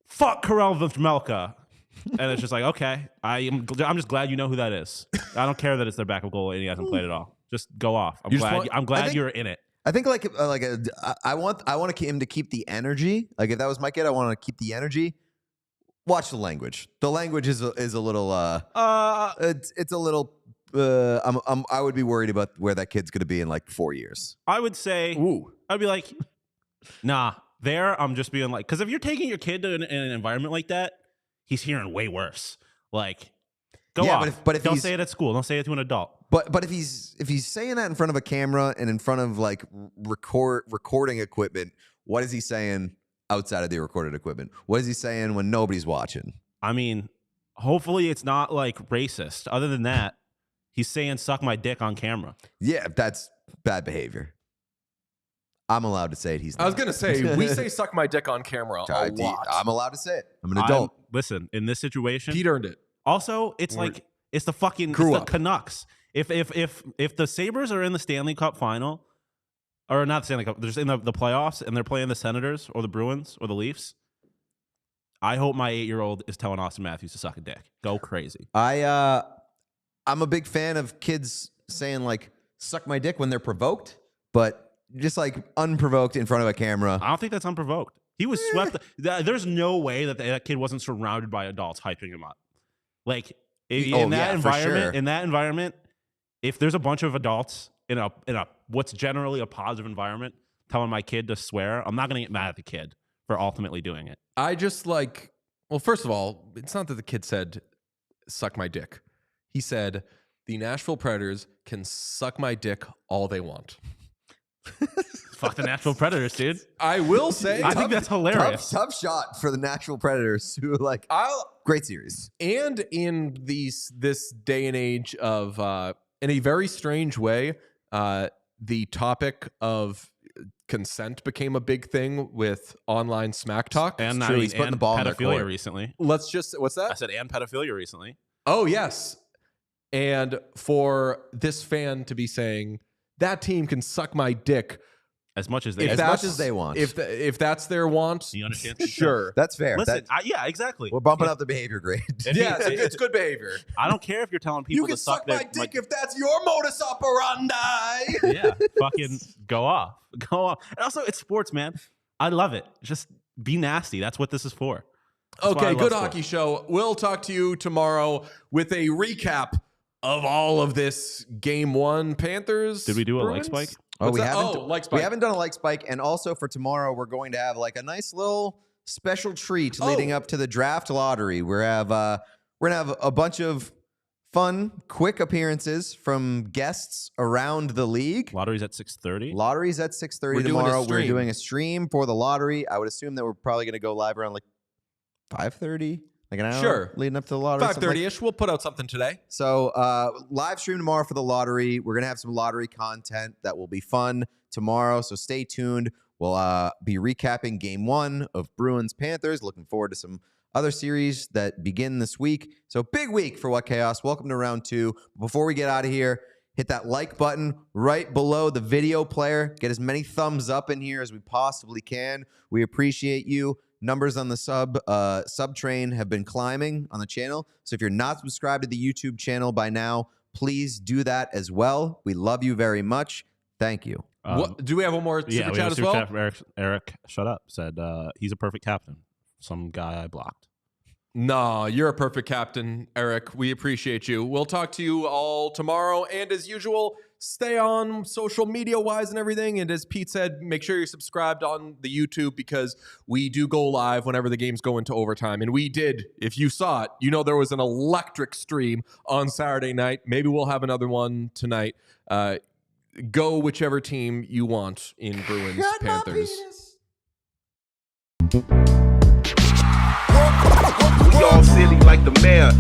fuck Karel Vejmelka. And it's just like, okay, I'm just glad you know who that is. I don't care that it's their backup goalie and he hasn't played at all. Just go off. I'm glad you're in it. I think I want him to keep the energy. Like if that was my kid, I want to keep the energy. Watch the language. The language is a little it's a little I would be worried about where that kid's going to be in like 4 years. I would say I'd be like, nah. There, I'm just being like, because if you're taking your kid to an environment like that, he's hearing way worse. Like, go off. But if don't say it at school. Don't say it to an adult. But if he's saying that in front of a camera and in front of like recording equipment, what is he saying outside of the recorded equipment? What is he saying when nobody's watching? I mean, hopefully it's not like racist. Other than that, he's saying "suck my dick" on camera. Yeah, that's bad behavior. I'm allowed to say it. He's not. I was going to say, we say suck my dick on camera a lot. I'm allowed to say it. I'm an adult. Listen, in this situation, Pete earned it. Also, it's like it's the fucking Canucks. If the Sabres are in the Stanley Cup final, or not the Stanley Cup, they're just in the playoffs and they're playing the Senators or the Bruins or the Leafs, I hope my 8-year-old is telling Austin Matthews to suck a dick. Go crazy. I'm a big fan of kids saying like suck my dick when they're provoked, but just like unprovoked in front of a camera. I don't think that's unprovoked. He was swept. There's no way that kid wasn't surrounded by adults hyping him up. Like in that environment, if there's a bunch of adults in a what's generally a positive environment telling my kid to swear, I'm not going to get mad at the kid for ultimately doing it. I just like, well, first of all, it's not that the kid said suck my dick. He said the Nashville Predators can suck my dick all they want. Fuck the Nashville Predators, dude. I will say, I think that's hilarious. Tough shot for the Nashville Predators, who like great series. And in this day and age of, in a very strange way, the topic of consent became a big thing with online smack talk. And he's putting the ball in their court recently. Let's just, what's that? I said and pedophilia recently. Oh yes, and for this fan to be saying that team can suck my dick as much as they want. If that's their want, you understand? Sure, that's fair. Listen, yeah, exactly. We're bumping up the behavior grade. Yeah, it's good behavior. I don't care if you're telling people you can to suck my dick if that's your modus operandi. Yeah, fucking go off. And also, it's sports, man. I love it. Just be nasty. That's what this is for. Okay, good hockey show. We'll talk to you tomorrow with a recap of all of this Game 1 Panthers. Did we do a Bruins? like spike? We haven't done a like spike. And also for tomorrow, we're going to have like a nice little special treat leading up to the draft lottery. We're gonna have a bunch of fun, quick appearances from guests around the league. Lottery's at 6:30. Lottery's at 6:30 tomorrow. We're doing a stream for the lottery. I would assume that we're probably gonna go live around like 5:30. Like an hour leading up to the lottery. 5:30-ish. We'll put out something today. So live stream tomorrow for the lottery. We're going to have some lottery content that will be fun tomorrow. So stay tuned. We'll be recapping Game 1 of Bruins-Panthers. Looking forward to some other series that begin this week. So big week for What Chaos. Welcome to round 2. Before we get out of here, hit that like button right below the video player. Get as many thumbs up in here as we possibly can. We appreciate you. Numbers on the sub train have been climbing on the channel. So if you're not subscribed to the YouTube channel by now, please do that as well. We love you very much. Thank you. Do we have one more super chat as well? Eric, shut up, said he's a perfect captain. Some guy I blocked. No, you're a perfect captain, Eric. We appreciate you. We'll talk to you all tomorrow. And as usual, stay on social media-wise and everything. And as Pete said, make sure you're subscribed on the YouTube because we do go live whenever the games go into overtime. And we did. If you saw it, you know there was an electric stream on Saturday night. Maybe we'll have another one tonight. Go whichever team you want in Bruins-Panthers. We all silly like the mayor.